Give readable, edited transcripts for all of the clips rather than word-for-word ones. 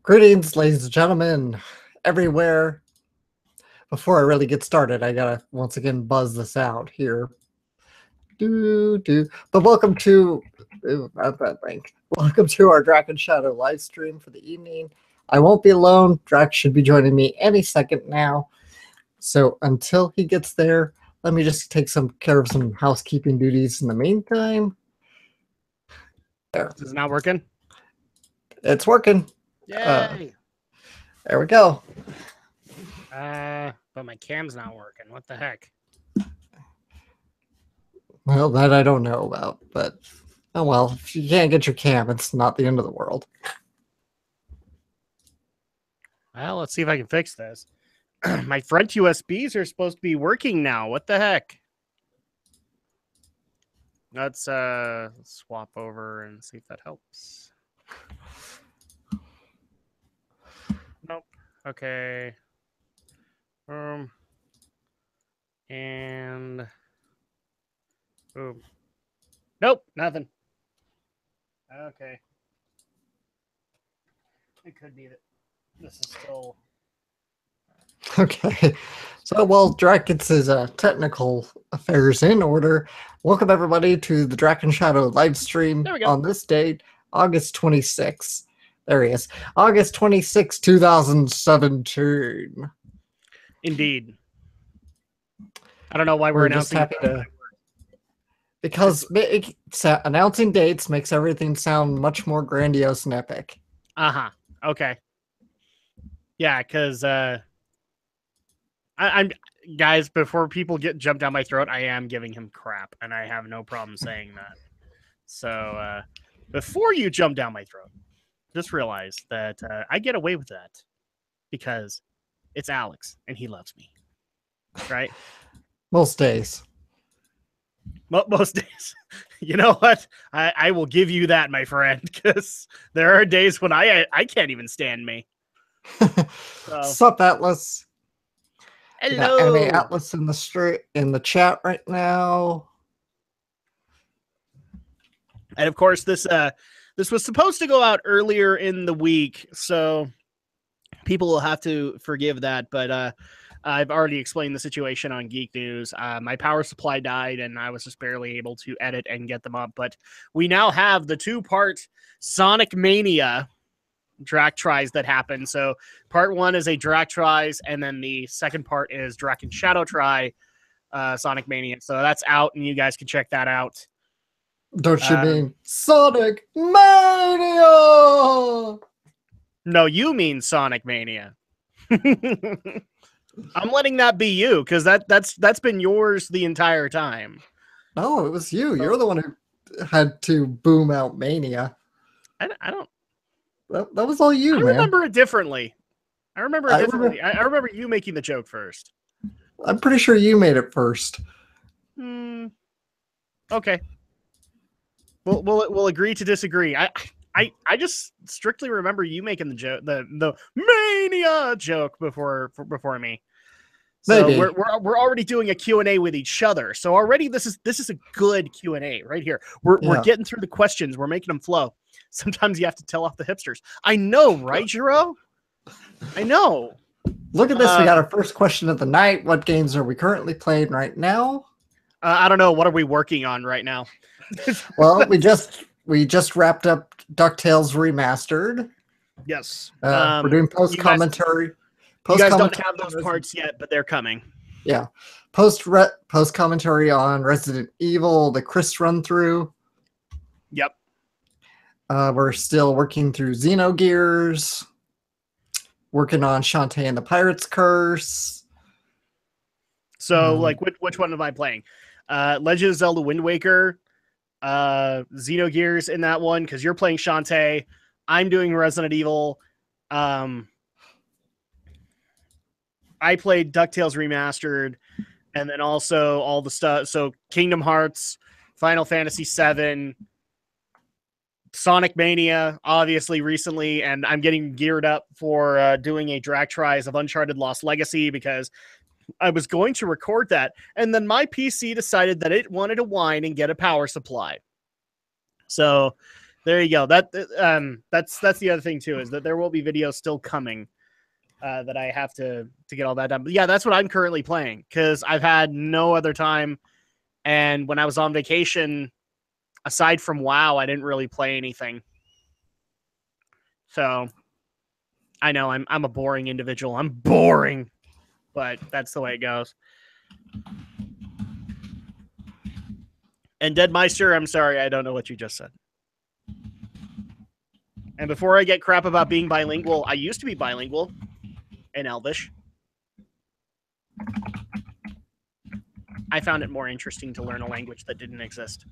Greetings, ladies and gentlemen, everywhere. Before I really get started, I gotta once again buzz this out here. But welcome to welcome to our Drak Shadow live stream for the evening. I won't be alone. Drak should be joining me any second now. So until he gets there, let me just take some care of some housekeeping duties in the meantime. There. Is it not working? It's working. Yay! There we go. But my cam's not working. What the heck? Well, that I don't know about, but oh well. If you can't get your cam, it's not the end of the world. Well, let's see if I can fix this. My front USBs are supposed to be working now. What the heck? Let's swap over and see if that helps. Nope. Okay. And boom. Nope, nothing. Okay. It could be that this is still okay. So while Drak gets his technical affairs in order, welcome everybody to the Drak Shadow live stream on this date, August 26th. There he is. August 26, 2017. Indeed. I don't know why we're announcing happy to, because announcing dates makes everything sound much more grandiose and epic. Uh-huh. Okay. Yeah, because I'm guys, before people get jumped down my throat, I am giving him crap, and I have no problem saying that. So before you jump down my throat, just realize that I get away with that because it's Alex and he loves me. Right? Most days. Most days. You know what? I will give you that, my friend, because there are days when I can't even stand me. So. Sup, Atlas? Hello. Anime Atlas in the chat right now. And of course, this was supposed to go out earlier in the week, so people will have to forgive that. But I've already explained the situation on Geek News. My power supply died, and I was just barely able to edit and get them up. But we now have the 2-part Sonic Mania Drak tries that happen. So part 1 is a Drak tries, and then the second part is Drak Shadow try Sonic Mania. So that's out, and you guys can check that out. Don't you mean Sonic Mania? No, you mean Sonic Mania. I'm letting that be you, because that's been yours the entire time. No, it was you. You're the one who had to boom out Mania. I don't. That was all you, man. I remember it differently. I remember you making the joke first. I'm pretty sure you made it first. Okay. We'll agree to disagree. I just strictly remember you making the joke, the Mania joke before me. So maybe. we're already doing a Q&A with each other. So already this is a good Q&A right here. We're getting through the questions. We're making them flow. Sometimes you have to tell off the hipsters. I know, right, Jiro? I know. Look at this. We got our first question of the night. What games are we currently playing right now? I don't know. What are we working on right now? Well, we just wrapped up DuckTales Remastered. Yes. We're doing post commentary. You guys don't have those parts yet, but they're coming. Yeah. Post commentary on Resident Evil, the Chris run through. Yep. We're still working through Xenogears. Working on Shantae and the Pirate's Curse. So, like, which one am I playing? Legend of Zelda Wind Waker, Xenogears in that one, because you're playing Shantae. I'm doing Resident Evil. I played DuckTales Remastered, and then also all the stuff. So Kingdom Hearts, Final Fantasy VII, Sonic Mania, obviously recently, and I'm getting geared up for doing a Drak tries of Uncharted Lost Legacy because I was going to record that, and then my PC decided that it wanted to whine and get a power supply. So There you go. That's the other thing too, is that there will be videos still coming that I have to get all that done. But yeah, that's what I'm currently playing because I've had no other time. And when I was on vacation, aside from WoW, I didn't really play anything. So I know I'm a boring individual. I'm boring, but that's the way it goes. And Deadmeister, I'm sorry, I don't know what you just said. And before I get crap about being bilingual, I used to be bilingual in Elvish. I found it more interesting to learn a language that didn't exist.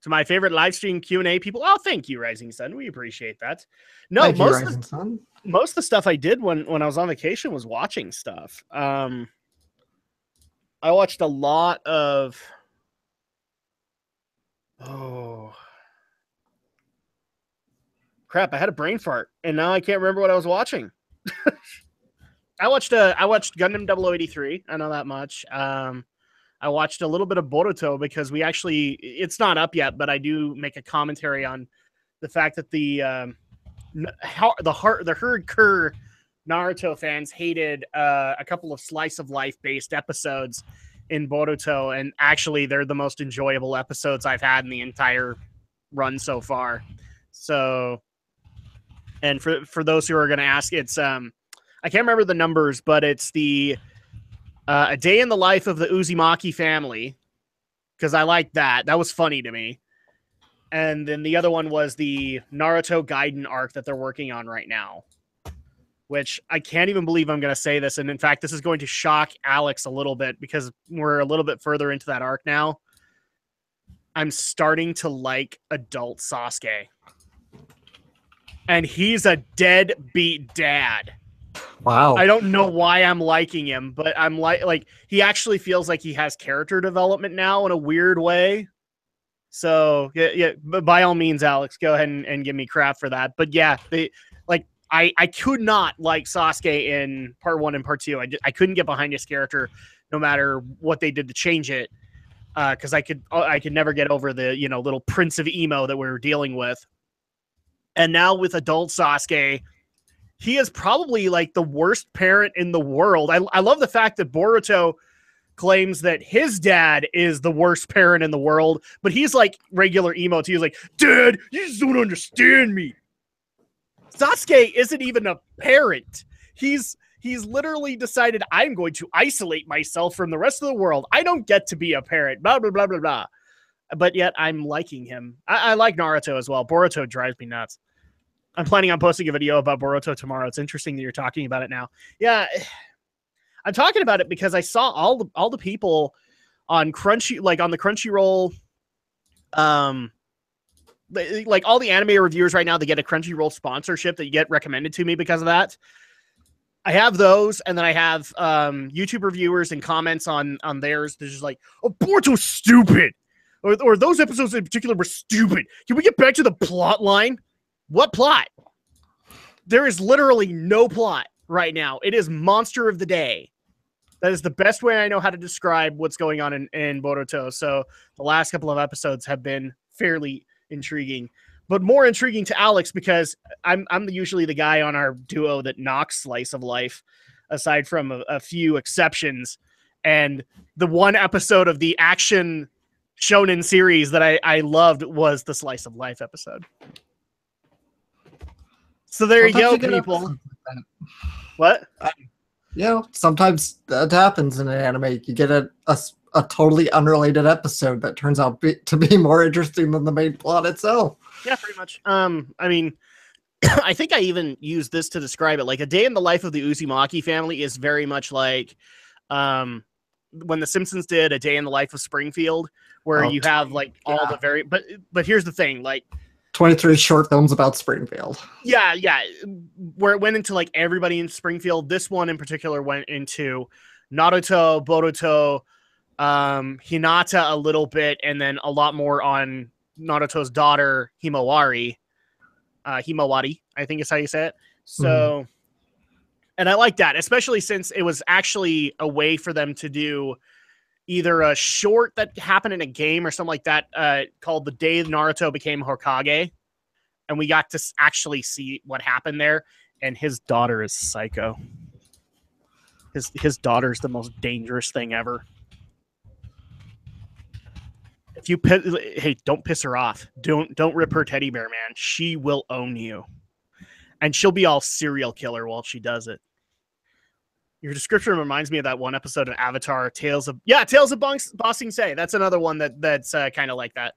To my favorite live stream Q&A people, oh, thank you, Rising Sun. We appreciate that. No, Thank you, most of the stuff I did when I was on vacation was watching stuff. I watched a lot of... Oh... Crap, I had a brain fart, and now I can't remember what I was watching. I watched Gundam 0083. I know that much. I watched a little bit of Boruto because it's not up yet, but I do make a commentary on the fact that the hardcore Naruto fans hated a couple of slice of life based episodes in Boruto, and actually they're the most enjoyable episodes I've had in the entire run so far. So, and for those who are going to ask, it's I can't remember the numbers, but it's the A Day in the Life of the Uzumaki Family, because I like that. That was funny to me. And then the other one was the Naruto Gaiden arc that they're working on right now, which I can't even believe I'm going to say this. And in fact, this is going to shock Alex a little bit because we're a little bit further into that arc now. I'm starting to like adult Sasuke. And he's a deadbeat dad. Wow. I don't know why I'm liking him, but I'm like he actually feels like he has character development now in a weird way. So yeah, but by all means, Alex, go ahead and give me crap for that. But yeah, I could not like Sasuke in part 1 and part 2. I couldn't get behind his character, no matter what they did to change it, because I could never get over the little Prince of Emo that we were dealing with. And now with adult Sasuke, he is probably like the worst parent in the world. I love the fact that Boruto claims that his dad is the worst parent in the world, but he's like regular emo too. He's like, Dad, you just don't understand me. Sasuke isn't even a parent. He's literally decided, I'm going to isolate myself from the rest of the world. I don't get to be a parent, blah, blah, blah, blah, blah. But yet I'm liking him. I like Naruto as well. Boruto drives me nuts. I'm planning on posting a video about Boruto tomorrow. It's interesting that you're talking about it now. Yeah, I'm talking about it because I saw all the people on on the Crunchyroll, like all the anime reviewers right now, they get a Crunchyroll sponsorship that you get recommended to me because of that. I have those, and then I have YouTube reviewers and comments on theirs. They're just like, oh, Boruto's stupid. Or those episodes in particular were stupid. Can we get back to the plot line? What plot? There is literally no plot right now. It is monster of the day. That is the best way I know how to describe what's going on in Boruto. So the last couple of episodes have been fairly intriguing, but more intriguing to Alex because I'm usually the guy on our duo that knocks slice of life, aside from a few exceptions. And the one episode of the action shonen series that I loved was the slice of life episode. So there sometimes you go, people. What? Sometimes that happens in an anime. You get a totally unrelated episode that turns out to be more interesting than the main plot itself. Yeah, pretty much. I mean, I think I even used this to describe it. Like, A Day in the Life of the Uzumaki Family is very much like when The Simpsons did A Day in the Life of Springfield, where you have like all the very. But here's the thing, like. 23 short films about Springfield. Yeah. Where it went into like everybody in Springfield. This one in particular went into Naruto, Boruto, Hinata a little bit, and then a lot more on Naruto's daughter, Himawari. Himawari, I think is how you say it. So, and I like that, especially since it was actually a way for them to do either a short that happened in a game or something like that, called "The Day Naruto Became Hokage," and we got to actually see what happened there. And his daughter is psycho. His daughter's the most dangerous thing ever. If you hey, don't piss her off. Don't rip her teddy bear, man. She will own you, and she'll be all serial killer while she does it. Your description reminds me of that one episode of Avatar, Tales of Ba Sing Se. That's another one that's kind of like that.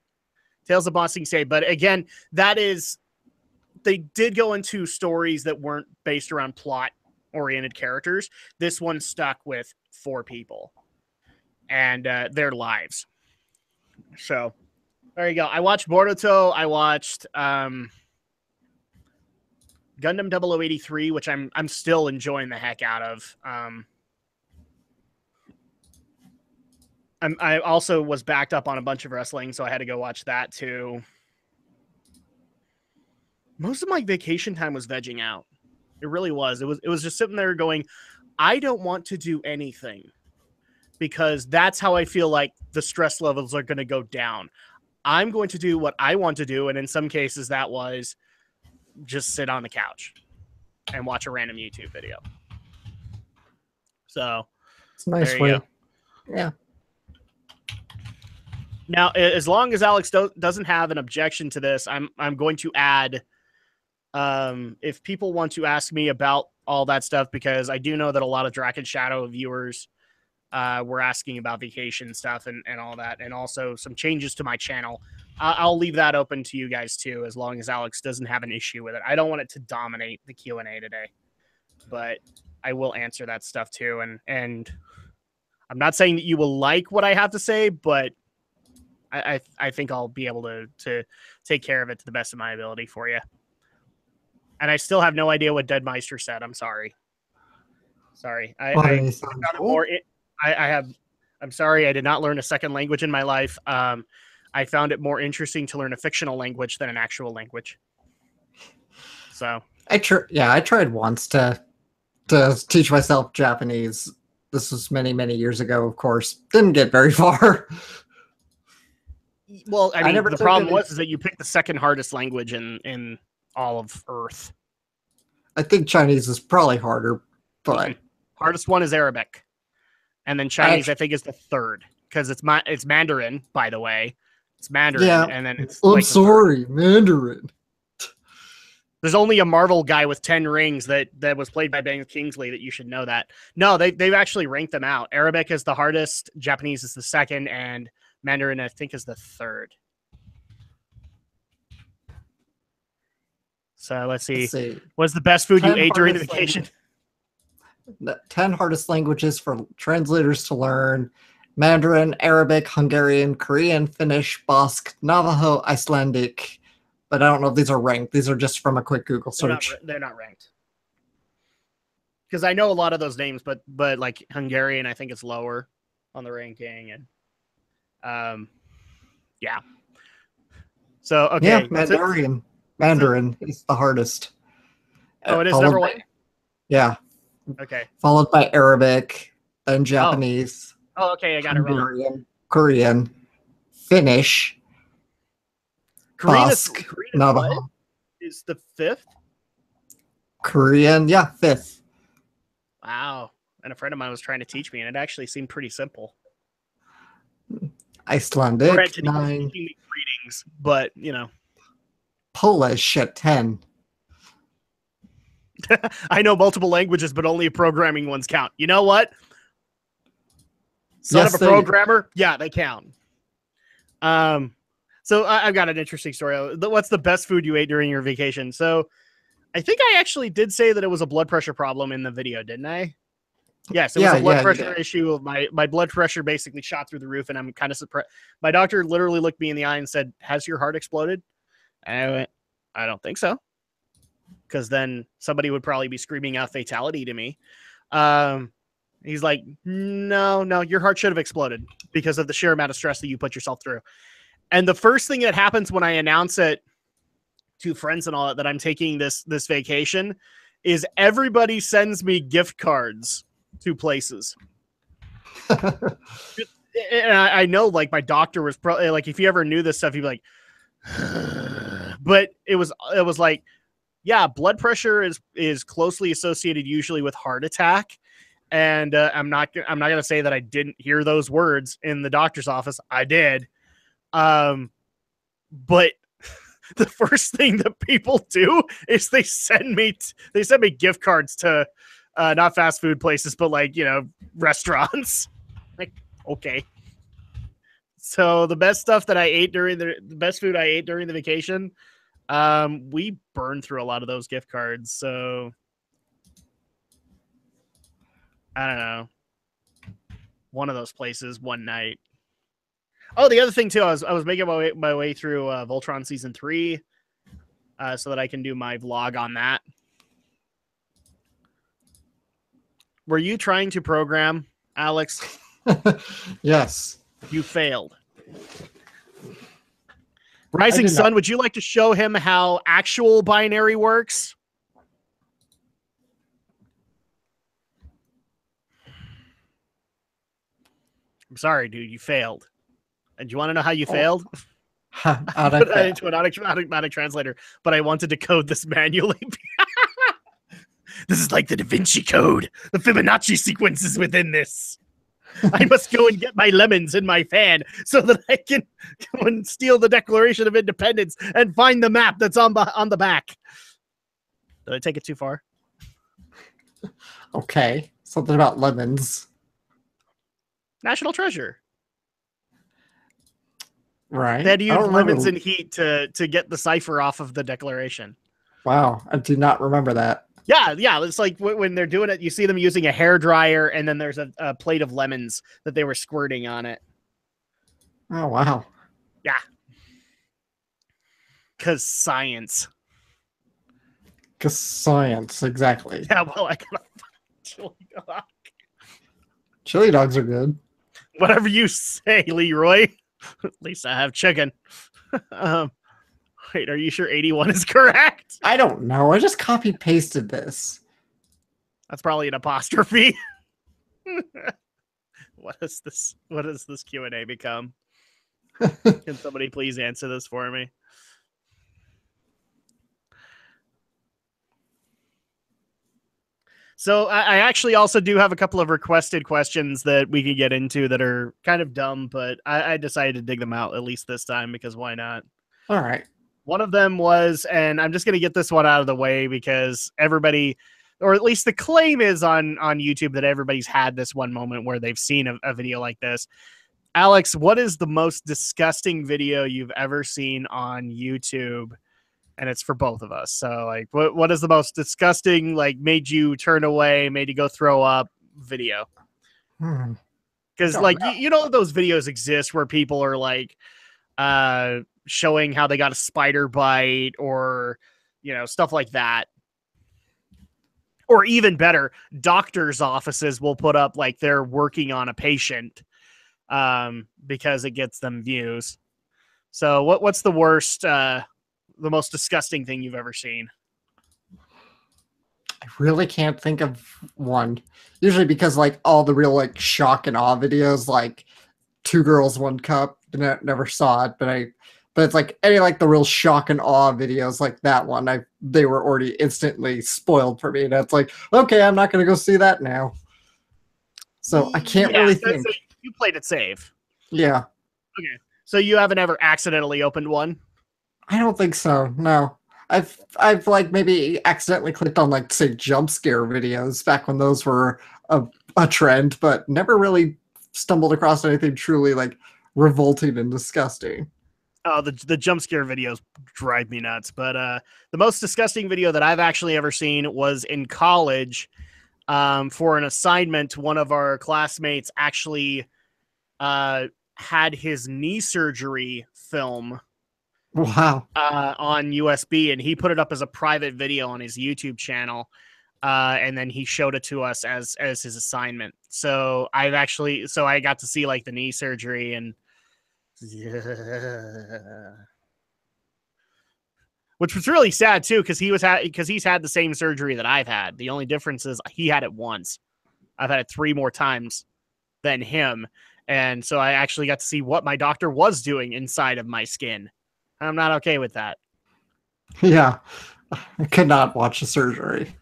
Tales of Ba Sing Se. But again, they did go into stories that weren't based around plot-oriented characters. This one stuck with 4 people and their lives. So there you go. I watched Boruto. I watched Gundam 0083, which I'm still enjoying the heck out of. I also was backed up on a bunch of wrestling, so I had to go watch that too. Most of my vacation time was vegging out. It really was. It was just sitting there going, I don't want to do anything, because that's how I feel like the stress levels are going to go down. I'm going to do what I want to do, and in some cases that was just sit on the couch and watch a random YouTube video. So it's a nice way. Yeah. Now, as long as Alex doesn't have an objection to this, I'm going to add, if people want to ask me about all that stuff, because I do know that a lot of Drak Shadow viewers were asking about vacation stuff and all that, and also some changes to my channel. I'll leave that open to you guys too, as long as Alex doesn't have an issue with it. I don't want it to dominate the Q&A today, but I will answer that stuff too. And I'm not saying that you will like what I have to say, but I think I'll be able to take care of it to the best of my ability for you. And I still have no idea what Deadmeister said. I'm sorry. I'm sorry. I did not learn a second language in my life. I found it more interesting to learn a fictional language than an actual language. So I tried once to teach myself Japanese. This was many years ago, of course. Didn't get very far. Well, I mean, the problem was that you picked the second hardest language in all of Earth. I think Chinese is probably harder, but hardest one is Arabic, and then Chinese I think is the third, because it's Mandarin, by the way. It's Mandarin, yeah. And then it's Mandarin. There's only a Marvel guy with 10 rings that was played by Ben Kingsley that you should know that. No, they've actually ranked them out. Arabic is the hardest, Japanese is the second, and Mandarin, I think, is the third. So let's see. What's the best food you ate during the vacation? 10 hardest languages for translators to learn: Mandarin, Arabic, Hungarian, Korean, Finnish, Basque, Navajo, Icelandic. But I don't know if these are ranked. These are just from a quick Google search. They're not ranked. Because I know a lot of those names, but like Hungarian, I think it's lower on the ranking, and yeah. So okay, yeah, Mandarin is the hardest. Oh, it is number one. Yeah. Okay. Followed by Arabic, then Japanese. Oh, okay, I got Hungarian, it wrong. Korean, Finnish, Basque, Navajo. Is the fifth? Korean, yeah, fifth. Wow. And a friend of mine was trying to teach me, and it actually seemed pretty simple. Icelandic, 9. Readings, but, you know. Polish at 10. I know multiple languages, but only programming ones count. You know what? Son of a programmer? Yeah, they count. So I've got an interesting story. What's the best food you ate during your vacation? So I think I actually did say that it was a blood pressure problem in the video, didn't I? Yes, it was a blood pressure issue. My blood pressure basically shot through the roof, and I'm kind of surprised. My doctor literally looked me in the eye and said, "Has your heart exploded?" And I went, "I don't think so." Because then somebody would probably be screaming out fatality to me. He's like, no, your heart should have exploded because of the sheer amount of stress that you put yourself through. And the first thing that happens when I announce it to friends and all that I'm taking this vacation is everybody sends me gift cards to places. and I know like my doctor was probably like, if you ever knew this stuff, he'd be like, but it was like, yeah, blood pressure is closely associated usually with heart attack. And I'm not gonna say that I didn't hear those words in the doctor's office. I did. But the first thing that people do is they send me gift cards to not fast food places, but like, restaurants. Like, okay. So the best stuff that I ate the best food I ate during the vacation, we burned through a lot of those gift cards. So I don't know. One of those places one night. Oh, the other thing too, I was making my way through Voltron Season 3 so that I can do my vlog on that. Were you trying to program, Alex? Yes. You failed. Rising Sun, would you like to show him how actual binary works? I'm sorry, dude. You failed. And do you want to know how you failed? I put that into an automatic translator, but I wanted to code this manually. This is like the Da Vinci Code. The Fibonacci sequence is within this. I must go and get my lemons in my fan so that I can go and steal the Declaration of Independence and find the map that's on the back. Did I take it too far? Okay. Something about lemons. National treasure. Right. They had to use lemons and heat to get the cipher off of the Declaration. Wow. I do not remember that. Yeah. It's like when they're doing it, you see them using a hairdryer, and then there's a plate of lemons that they were squirting on it. Oh, wow. Yeah. Because science. Because science, exactly. Yeah, well, I gotta chili dog. Chili dogs are good. Whatever you say, Leroy. At least I have chicken. Wait, are you sure 81 is correct? I don't know. I just copy-pasted this. That's probably an apostrophe. What is this? What does this Q&A become? Can somebody please answer this for me? So I actually also do have a couple of requested questions that we can get into that are kind of dumb, but I decided to dig them out at least this time because why not? All right. One of them was, and I'm just going to get this one out of the way because everybody, or at least the claim is on YouTube that everybody's had this one moment where they've seen a video like this. Alex, what is the most disgusting video you've ever seen on YouTube? And it's for both of us. So, like, what is the most disgusting, like, made you turn away, made you go throw up video? Because, like, you know, those videos exist where people are, like, showing how they got a spider bite or, you know, stuff like that. Or even better, doctors' offices will put up, like, they're working on a patient because it gets them views. So what's the worst, the most disgusting thing you've ever seen? I really can't think of one. Usually because, like, all the real, like, shock and awe videos, like, 2 Girls, 1 Cup, never saw it, but it's like any, like, the real shock and awe videos like that one, they were already instantly spoiled for me. And it's like, okay, I'm not going to go see that now. So I can't really think. So you played it safe. Yeah. Okay. So you haven't ever accidentally opened one? I don't think so. No. I've like maybe accidentally clicked on, like, say, jump scare videos back when those were a trend, but never really stumbled across anything truly, like, revolting and disgusting. Oh, the jump scare videos drive me nuts. But the most disgusting video that I've actually ever seen was in college. For an assignment, one of our classmates actually had his knee surgery film. Wow. On USB, and he put it up as a private video on his YouTube channel. And then he showed it to us as his assignment. So I got to see, like, the knee surgery, and which was really sad too, because he's had the same surgery that I've had. The only difference is he had it once. I've had it 3 more times than him. And so I actually got to see what my doctor was doing inside of my skin. I'm not okay with that. Yeah. I could not watch the surgery.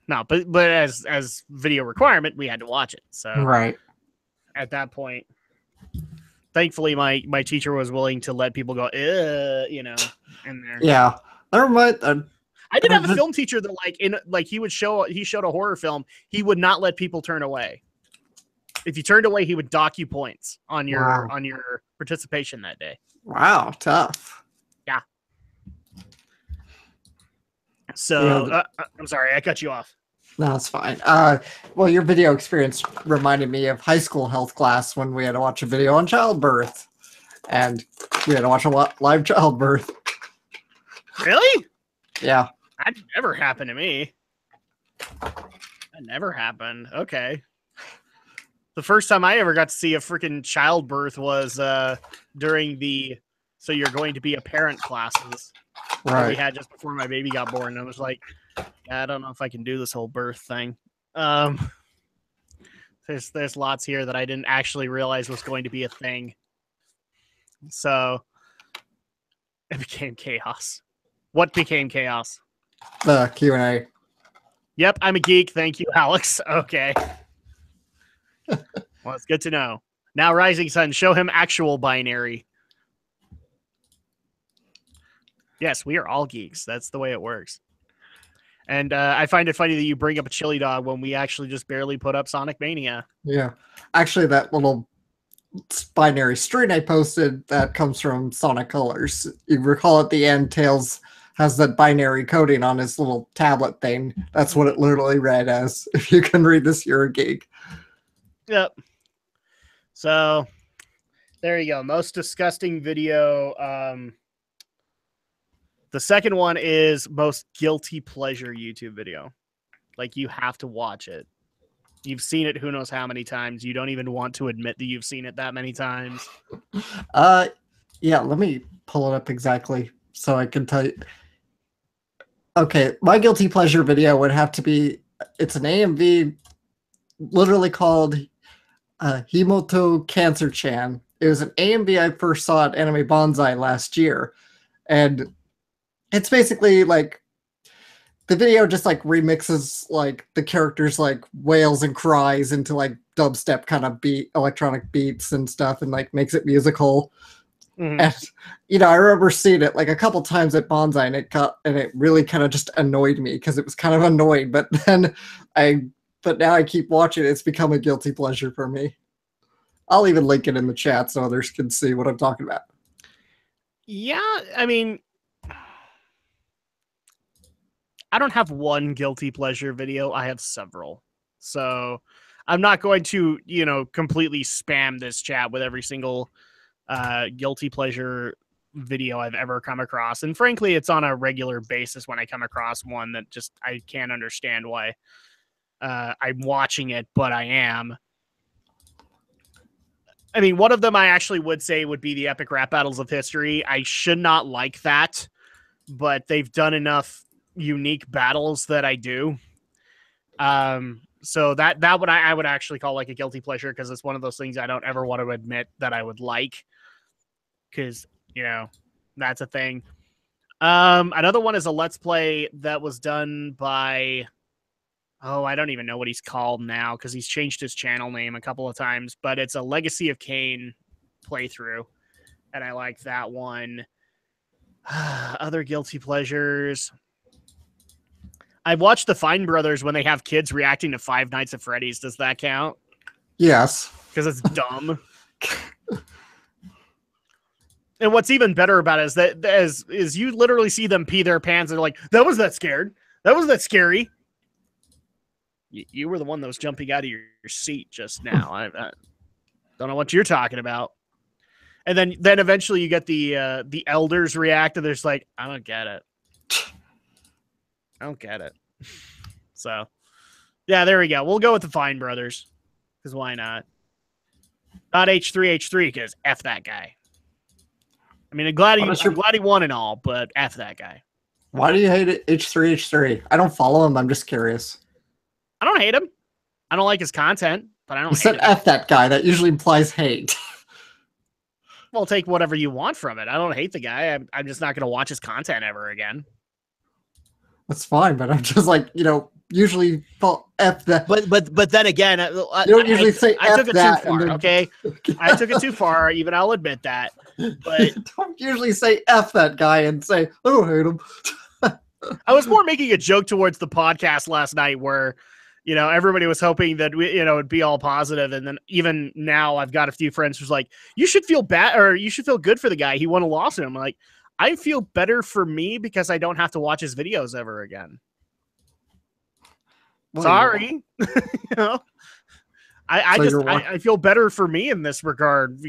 No, but as video requirement, we had to watch it. So Right. at that point, thankfully my teacher was willing to let people go, you know, in there. Yeah. Never mind. I did have a film teacher that he showed a horror film. He would not let people turn away. If you turned away, he would dock you points on your participation that day. Wow, tough. Yeah. So I'm sorry, I cut you off. No, it's fine. Well, your video experience reminded me of high school health class when we had to watch a video on childbirth, and we had to watch a live childbirth. Really? Yeah. That never happened to me. That never happened. Okay. The first time I ever got to see a freaking childbirth was during the "So You're Going to Be a Parent" classes that we had just before my baby got born. And I was like, yeah, I don't know if I can do this whole birth thing. There's lots here that I didn't actually realize was going to be a thing. So it became chaos. What became chaos? The Q&A. Yep, I'm a geek. Thank you, Alex. Okay. Well, it's good to know. Now, Rising Sun, show him actual binary. Yes, we are all geeks. That's the way it works. And I find it funny that you bring up a chili dog when we actually just barely put up Sonic Mania. Yeah. Actually, that little binary string I posted, that comes from Sonic Colors. You recall at the end, Tails has that binary coding on his little tablet thing. That's what it literally read as. If you can read this, you're a geek. Yep. So there you go. Most disgusting video. The second one is most guilty pleasure YouTube video. Like, you have to watch it. You've seen it who knows how many times. You don't even want to admit that you've seen it that many times. Yeah, let me pull it up exactly so I can tell you. Okay, my guilty pleasure video would have to be, it's an AMV literally called Himoto Cancer Chan. It was an AMV I first saw at Anime Bonsai last year. And it's basically like the video just like remixes like the characters like wails and cries into like dubstep kind of electronic beats and stuff, and like makes it musical. Mm-hmm. And you know, I remember seeing it like a couple times at Bonsai, and it really kind of just annoyed me because it was kind of annoying. But now I keep watching it. It's become a guilty pleasure for me. I'll even link it in the chat so others can see what I'm talking about. Yeah, I mean, I don't have one guilty pleasure video. I have several. So I'm not going to, completely spam this chat with every single guilty pleasure video I've ever come across. And frankly, it's on a regular basis when I come across one that just I can't understand why I'm watching it, but I am. I mean, one of them I actually would say would be the Epic Rap Battles of History. I should not like that, but they've done enough unique battles that I do. So that one I would actually call like a guilty pleasure, because it's one of those things I don't ever want to admit that I would like, because that's a thing. Another one is a Let's Play that was done by I don't even know what he's called now, because he's changed his channel name a couple of times, but it's a Legacy of Kain playthrough, and I like that one. Other guilty pleasures. I've watched the Fine Brothers when they have kids reacting to Five Nights at Freddy's. Does that count? Yes. Because it's dumb. And what's even better about it is that is you literally see them pee their pants and they're like, that was that scared. That was that scary. You were the one that was jumping out of your seat just now. I don't know what you're talking about. And then eventually you get the elders react, and they're just like, I don't get it. I don't get it. So, yeah, there we go. We'll go with the Fine Brothers, because why not? Not H3H3, because F that guy. I mean, I'm glad he won and all, but F that guy. Why do you hate it, H3H3? I don't follow him. I'm just curious. I don't hate him. I don't like his content. but I don't You hate said him. F that guy. That usually implies hate. Well, take whatever you want from it. I don't hate the guy. I'm just not going to watch his content ever again. That's fine, but I'm just like, usually F that. But then again, You don't usually say I F took it that. too far. Then... Okay, I took it too far. Even I'll admit that. But don't usually say F that guy and say, I don't hate him. I was more making a joke towards the podcast last night where, everybody was hoping that it'd be all positive. And then even now I've got a few friends who's like, you should feel bad or you should feel good for the guy. He won a lawsuit. I'm like, I feel better for me because I don't have to watch his videos ever again. Well, sorry. I feel better for me in this regard.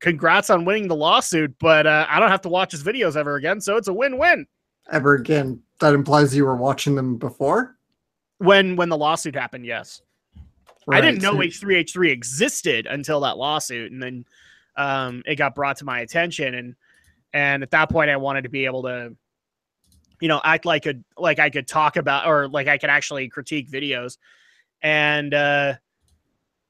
Congrats on winning the lawsuit, but I don't have to watch his videos ever again. So it's a win-win. Ever again. That implies you were watching them before? When the lawsuit happened, yes. Right, I didn't know H3H3 existed until that lawsuit, and then it got brought to my attention, and at that point I wanted to be able to act like I could talk about, or like I could actually critique videos. And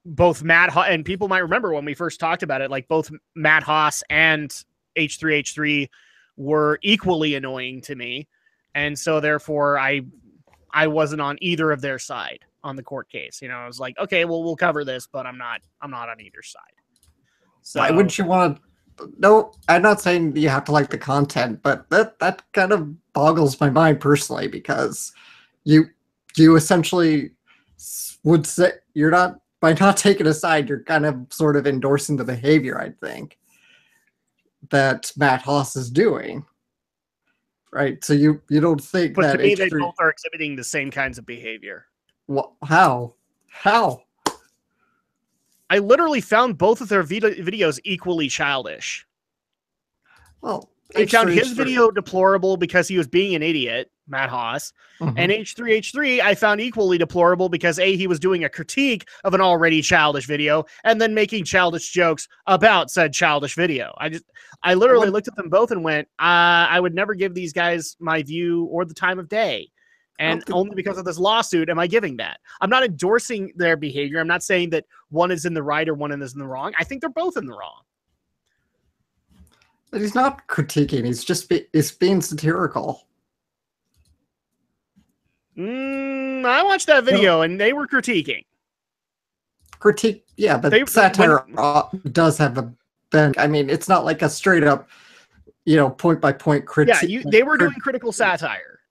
both Matt and people might remember when we first talked about it, like both Matt Haas and H3H3 were equally annoying to me. And so therefore I wasn't on either of their side on the court case. I was like, okay, well, we'll cover this, but I'm not on either side. So why wouldn't you want to? No, I'm not saying you have to like the content, but that kind of boggles my mind personally, because you essentially would say you're not, by not taking a side, you're kind of sort of endorsing the behavior, I think, that Matt Haas is doing. Right. So you don't think but that to me, they both are exhibiting the same kinds of behavior. What? How? I literally found both of their videos equally childish. Well, I found his video deplorable because he was being an idiot, Matt Haas. Mm-hmm. And H3H3 I found equally deplorable because he was doing a critique of an already childish video and then making childish jokes about said childish video. I literally looked at them both and went, I would never give these guys my view or the time of day. And only because of this lawsuit am I giving that. I'm not endorsing their behavior. I'm not saying that one is in the right or one is in the wrong. I think they're both in the wrong. But he's not critiquing. He's just he's being satirical. I watched that video and they were critiquing. Critique, yeah, but satire does have a bend. I mean, it's not like a straight up, point by point critique. Yeah, they were doing critical satire.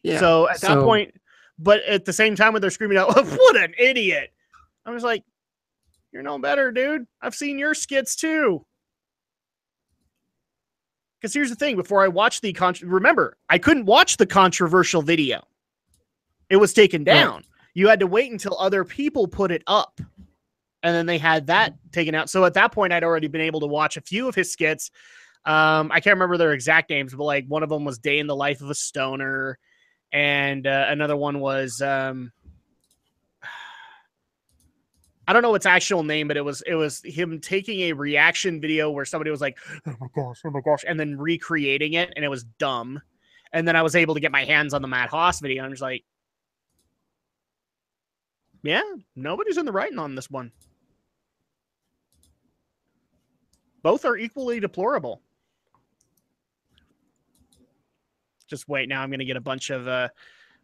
Yeah. So at that point, but at the same time when they're screaming out, "What an idiot!" I was like, "You're no better, dude. I've seen your skits too." Because here's the thing: before I watched remember, I couldn't watch the controversial video. It was taken down. Right. You had to wait until other people put it up, and then they had that taken out. So at that point, I'd already been able to watch a few of his skits. I can't remember their exact names, but like one of them was "Day in the Life of a Stoner," and another one was I don't know its actual name, but it was him taking a reaction video where somebody was like, oh my gosh, and then recreating it, and it was dumb. And then I was able to get my hands on the Matt Haas video, and I'm just like, yeah, nobody's in the right on this one. Both are equally deplorable. Just wait, now I'm going to get a bunch of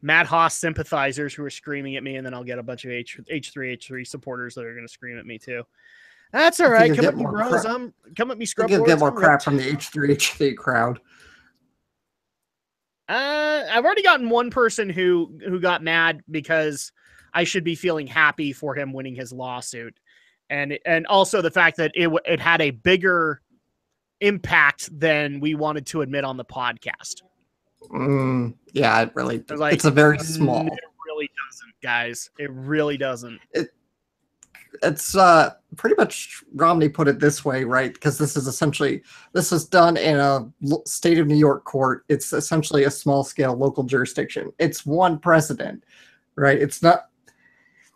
Matt Haas sympathizers who are screaming at me, and then I'll get a bunch of H3H3 supporters that are going to scream at me too. That's all right. Come at me, bros. Come at me, scrub. You'll get more crap from the H3H3 crowd. I've already gotten one person who got mad because I should be feeling happy for him winning his lawsuit, and also the fact that it had a bigger impact than we wanted to admit on the podcast. Yeah, it really. It's a very small. It really doesn't, guys. It really doesn't. It's pretty much Romney put it this way, right? Because this is done in a state of New York court. It's essentially a small scale local jurisdiction. It's one precedent, right? It's not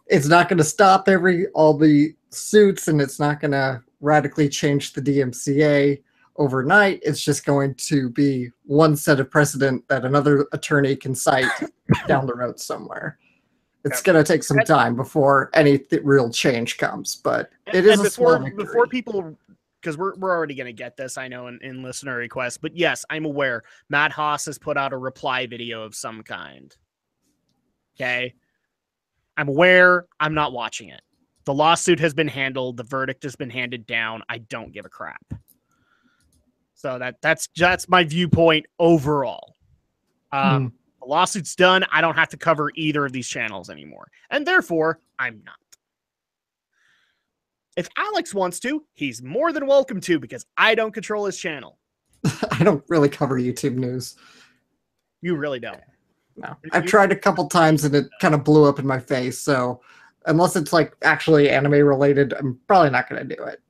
going to stop all the suits, and it's not going to radically change the DMCA overnight. It's just going to be one set of precedent that another attorney can cite down the road somewhere. it's going to take some time before any real change comes, but it is a small victory. Before people, because we're already going to get this, I know, in listener requests, but yes, I'm aware. Matt Haas has put out a reply video of some kind. Okay? I'm aware. I'm not watching it. The lawsuit has been handled. The verdict has been handed down. I don't give a crap. So that's my viewpoint overall. The lawsuit's done. I don't have to cover either of these channels anymore. And therefore, I'm not. If Alex wants to, he's more than welcome to, because I don't control his channel. I don't really cover YouTube news. You really don't. No. I've tried a couple times and it kind of blew up in my face. So unless it's like actually anime related, I'm probably not going to do it.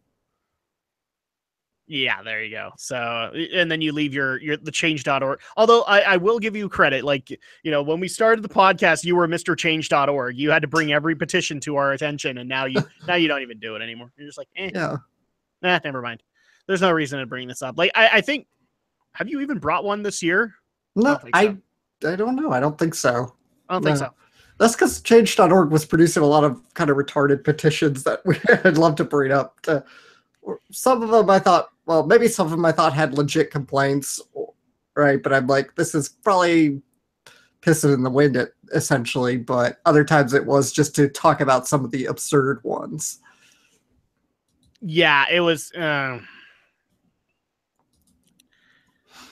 Yeah, there you go. So, and then you leave the change.org. Although I will give you credit. Like, you know, when we started the podcast, you were Mr. Change.org. You had to bring every petition to our attention. And now you don't even do it anymore. You're just like, never mind. There's no reason to bring this up. Like, I think, have you even brought one this year? No, I don't know. I don't think so. I don't think so. That's because Change.org was producing a lot of kind of retarded petitions that I'd love to bring up. Some of them I thought, well, maybe some of them I thought had legit complaints, right? But I'm like, this is probably pissing in the wind, essentially. But other times it was just to talk about some of the absurd ones. Yeah, it was.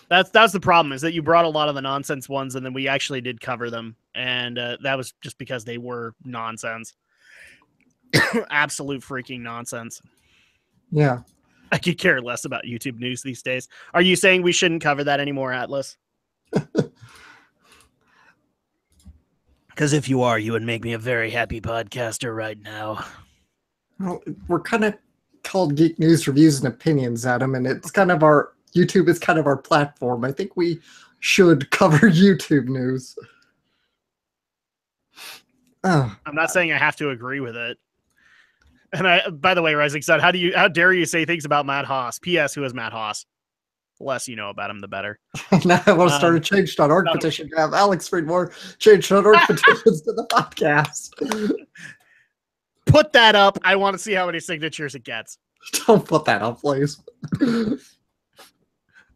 That's the problem, is that you brought a lot of the nonsense ones, and then we actually did cover them, and that was just because they were nonsense. Absolute freaking nonsense. Yeah. I could care less about YouTube news these days. Are you saying we shouldn't cover that anymore, Atlas? Because if you are, you would make me a very happy podcaster right now. Well, we're kind of called Geek News Reviews and Opinions, Adam, and it's kind of YouTube is kind of our platform. I think we should cover YouTube news. I'm not saying I have to agree with it. And by the way, Rising Sun, how dare you say things about Matt Haas? P.S. Who is Matt Haas? The less you know about him, the better. Now I want to start a Change.org petition to have Alex read more Change.org petitions to the podcast. Put that up. I want to see how many signatures it gets. Don't put that up, please.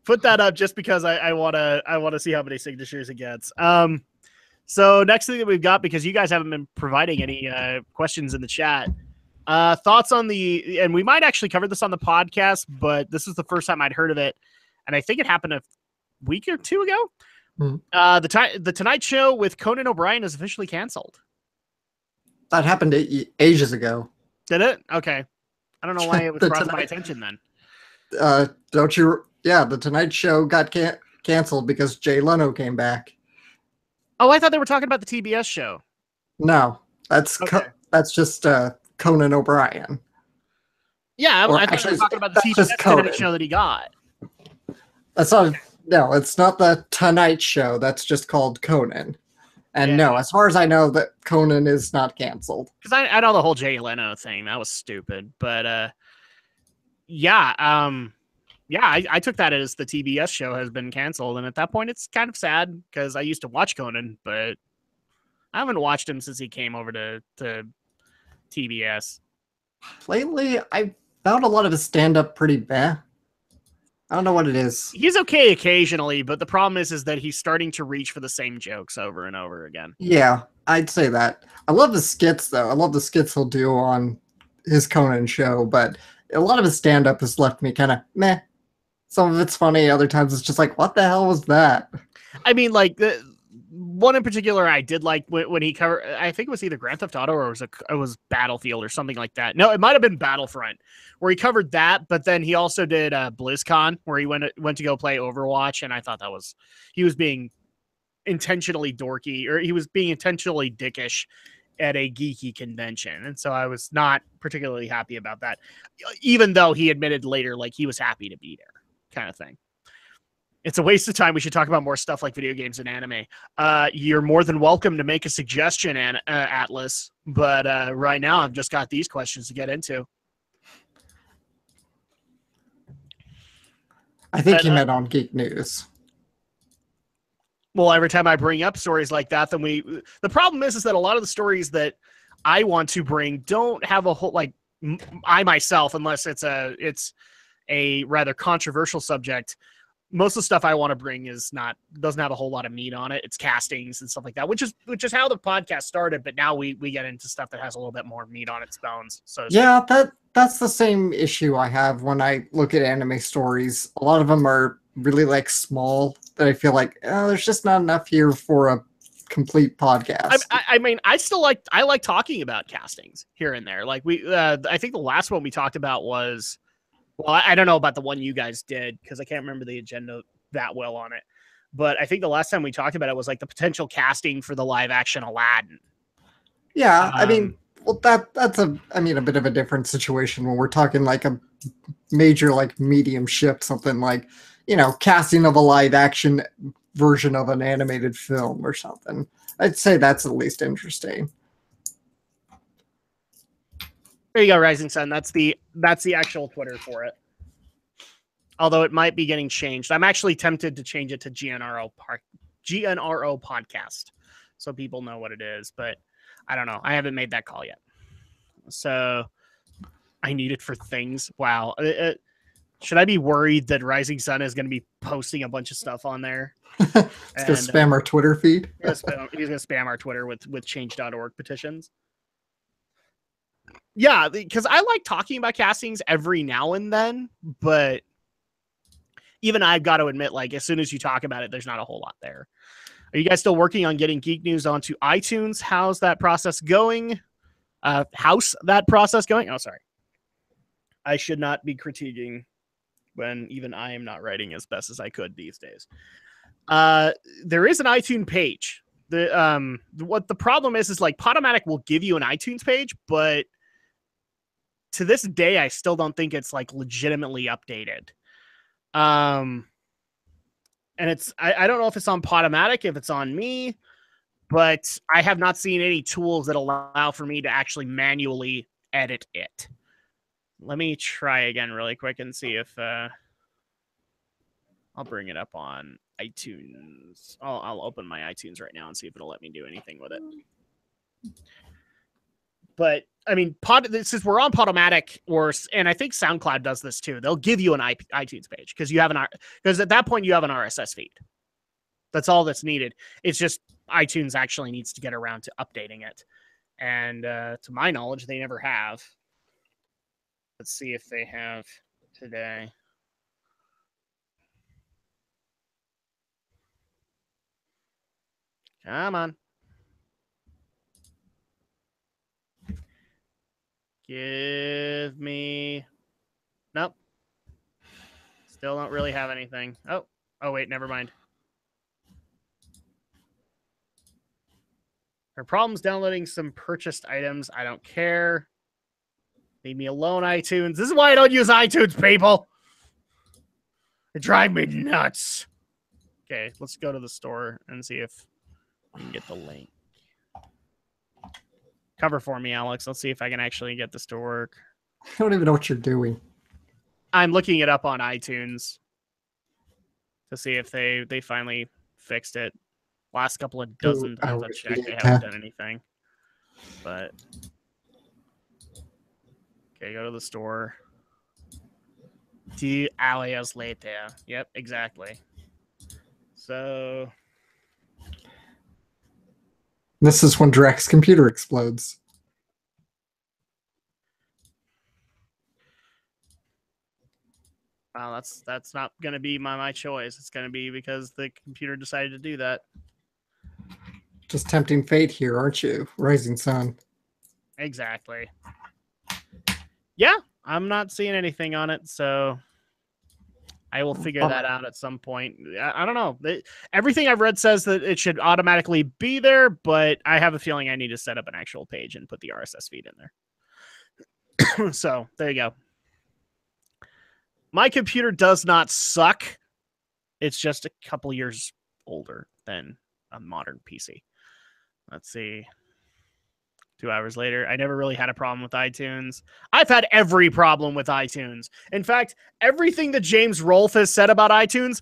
Put that up just because I want to see how many signatures it gets. So next thing that we've got, because you guys haven't been providing any questions in the chat. Thoughts on and we might actually cover this on the podcast, but this is the first time I'd heard of it, and I think it happened a week or two ago. The Tonight Show with Conan O'Brien is officially canceled. That happened ages ago. Did it? Okay. I don't know why it was brought to my attention then. Don't you? Yeah, the Tonight Show got canceled because Jay Leno came back. Oh, I thought they were talking about the TBS show. No, that's just Conan O'Brien. Yeah, I thought they were talking about the TBS Tonight Show that he got. That's not. No, it's not the Tonight Show. That's just called Conan. And no, as far as I know, that Conan is not canceled. Because I know the whole Jay Leno thing. That was stupid. But I took that as the TBS show has been canceled. And at that point, it's kind of sad because I used to watch Conan, but I haven't watched him since he came over to TBS. Lately, I found a lot of his stand-up pretty bad. I don't know what it is. He's okay occasionally, but the problem is that he's starting to reach for the same jokes over and over again. Yeah, I'd say that. I love the skits, though. I love the skits he'll do on his Conan show, but a lot of his stand-up has left me kind of meh. Some of it's funny, other times it's just like, what the hell was that? I mean, like, the one in particular I did like when he covered, I think it was either Grand Theft Auto or it was Battlefield or something like that. No, it might have been Battlefront, where he covered that, but then he also did BlizzCon, where he went to go play Overwatch, and I thought he was being intentionally dorky, or he was being intentionally dickish at a geeky convention, and so I was not particularly happy about that, even though he admitted later like he was happy to be there, kind of thing. It's a waste of time. We should talk about more stuff like video games and anime. You're more than welcome to make a suggestion, Atlas, but right now I've just got these questions to get into. I think he meant on Geek News. Well, every time I bring up stories like that, then the problem is that a lot of the stories that I want to bring don't have a whole, like, I myself, unless it's a rather controversial subject, most of the stuff I want to bring doesn't have a whole lot of meat on it. It's castings and stuff like that, which is how the podcast started. But now we get into stuff that has a little bit more meat on its bones. So Yeah, that's the same issue I have when I look at anime stories. A lot of them are really like small that I feel like there's just not enough here for a complete podcast. I mean, I like talking about castings here and there. Like I think the last one we talked about was, well, I don't know about the one you guys did because I can't remember the agenda that well on it. But I think the last time we talked about it was like the potential casting for the live action Aladdin. Yeah, I mean, well, that's a bit of a different situation when we're talking like a major like medium shift, something like, casting of a live action version of an animated film or something. I'd say that's at least interesting. There you go, Rising Sun. That's the actual Twitter for it. Although it might be getting changed. I'm actually tempted to change it to GNRO podcast so people know what it is, but I don't know. I haven't made that call yet. So I need it for things. Wow. Should I be worried that Rising Sun is going to be posting a bunch of stuff on there? It's going to spam our Twitter feed. He's going to spam our Twitter with change.org petitions. Yeah, because I like talking about castings every now and then, but even I've got to admit, like, as soon as you talk about it, there's not a whole lot there. Are you guys still working on getting Geek News onto iTunes? How's that process going? Oh, sorry. I should not be critiquing when even I am not writing as best as I could these days. There is an iTunes page. What the problem is like Podomatic will give you an iTunes page, but to this day, I still don't think it's like legitimately updated. And it's I don't know if it's on Podomatic, if it's on me, but I have not seen any tools that allow for me to actually manually edit it. Let me try again really quick and see if I'll bring it up on iTunes. I'll open my iTunes right now and see if it'll let me do anything with it. But I mean, since we're on Podomatic, and I think SoundCloud does this too, they'll give you an iTunes page because at that point you have an RSS feed. That's all that's needed. It's just iTunes actually needs to get around to updating it, and to my knowledge, they never have. Let's see if they have today. Come on. Give me... Nope. Still don't really have anything. Oh, wait, never mind. Her problem's downloading some purchased items. I don't care. Leave me alone, iTunes. This is why I don't use iTunes, people. It drives me nuts. Okay, let's go to the store and see if we can get the link. Cover for me, Alex. Let's see if I can actually get this to work. I don't even know what you're doing. I'm looking it up on iTunes to see if they finally fixed it. Last couple of dozen times I've checked, they haven't done anything. But okay, go to the store. 2 hours later. Yep, exactly. So this is when Drak's computer explodes. Well, that's not going to be my choice. It's going to be because the computer decided to do that. Just tempting fate here, aren't you, Rising Sun? Exactly. Yeah, I'm not seeing anything on it, so I will figure that out at some point. I don't know. Everything I've read says that it should automatically be there, but I have a feeling I need to set up an actual page and put the RSS feed in there. So there you go. My computer does not suck. It's just a couple years older than a modern PC. Let's see. 2 hours later, I never really had a problem with iTunes. I've had every problem with iTunes. In fact, everything that James Rolfe has said about iTunes,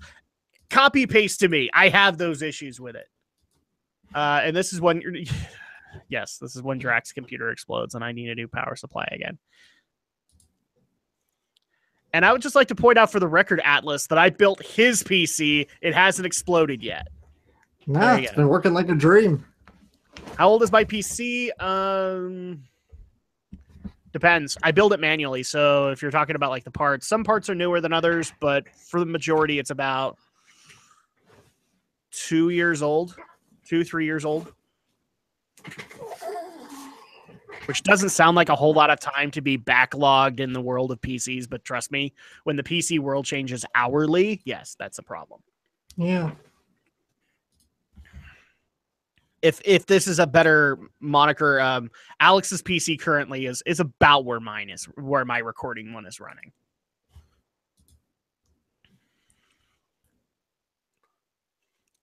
copy paste to me. I have those issues with it. And this is when, yes, this is when Drak's computer explodes and I need a new power supply again. And I would just like to point out for the record, Atlas, that I built his PC. It hasn't exploded yet. Nah, it's been working like a dream. How old is my PC? Depends. I build it manually. So if you're talking about like the parts, some parts are newer than others, but for the majority, it's about 2 years old, 3 years old. Which doesn't sound like a whole lot of time to be backlogged in the world of PCs, but trust me, when the PC world changes hourly, yes, that's a problem. Yeah. If this is a better moniker, Alex's PC currently is about where mine is, where my recording one is running.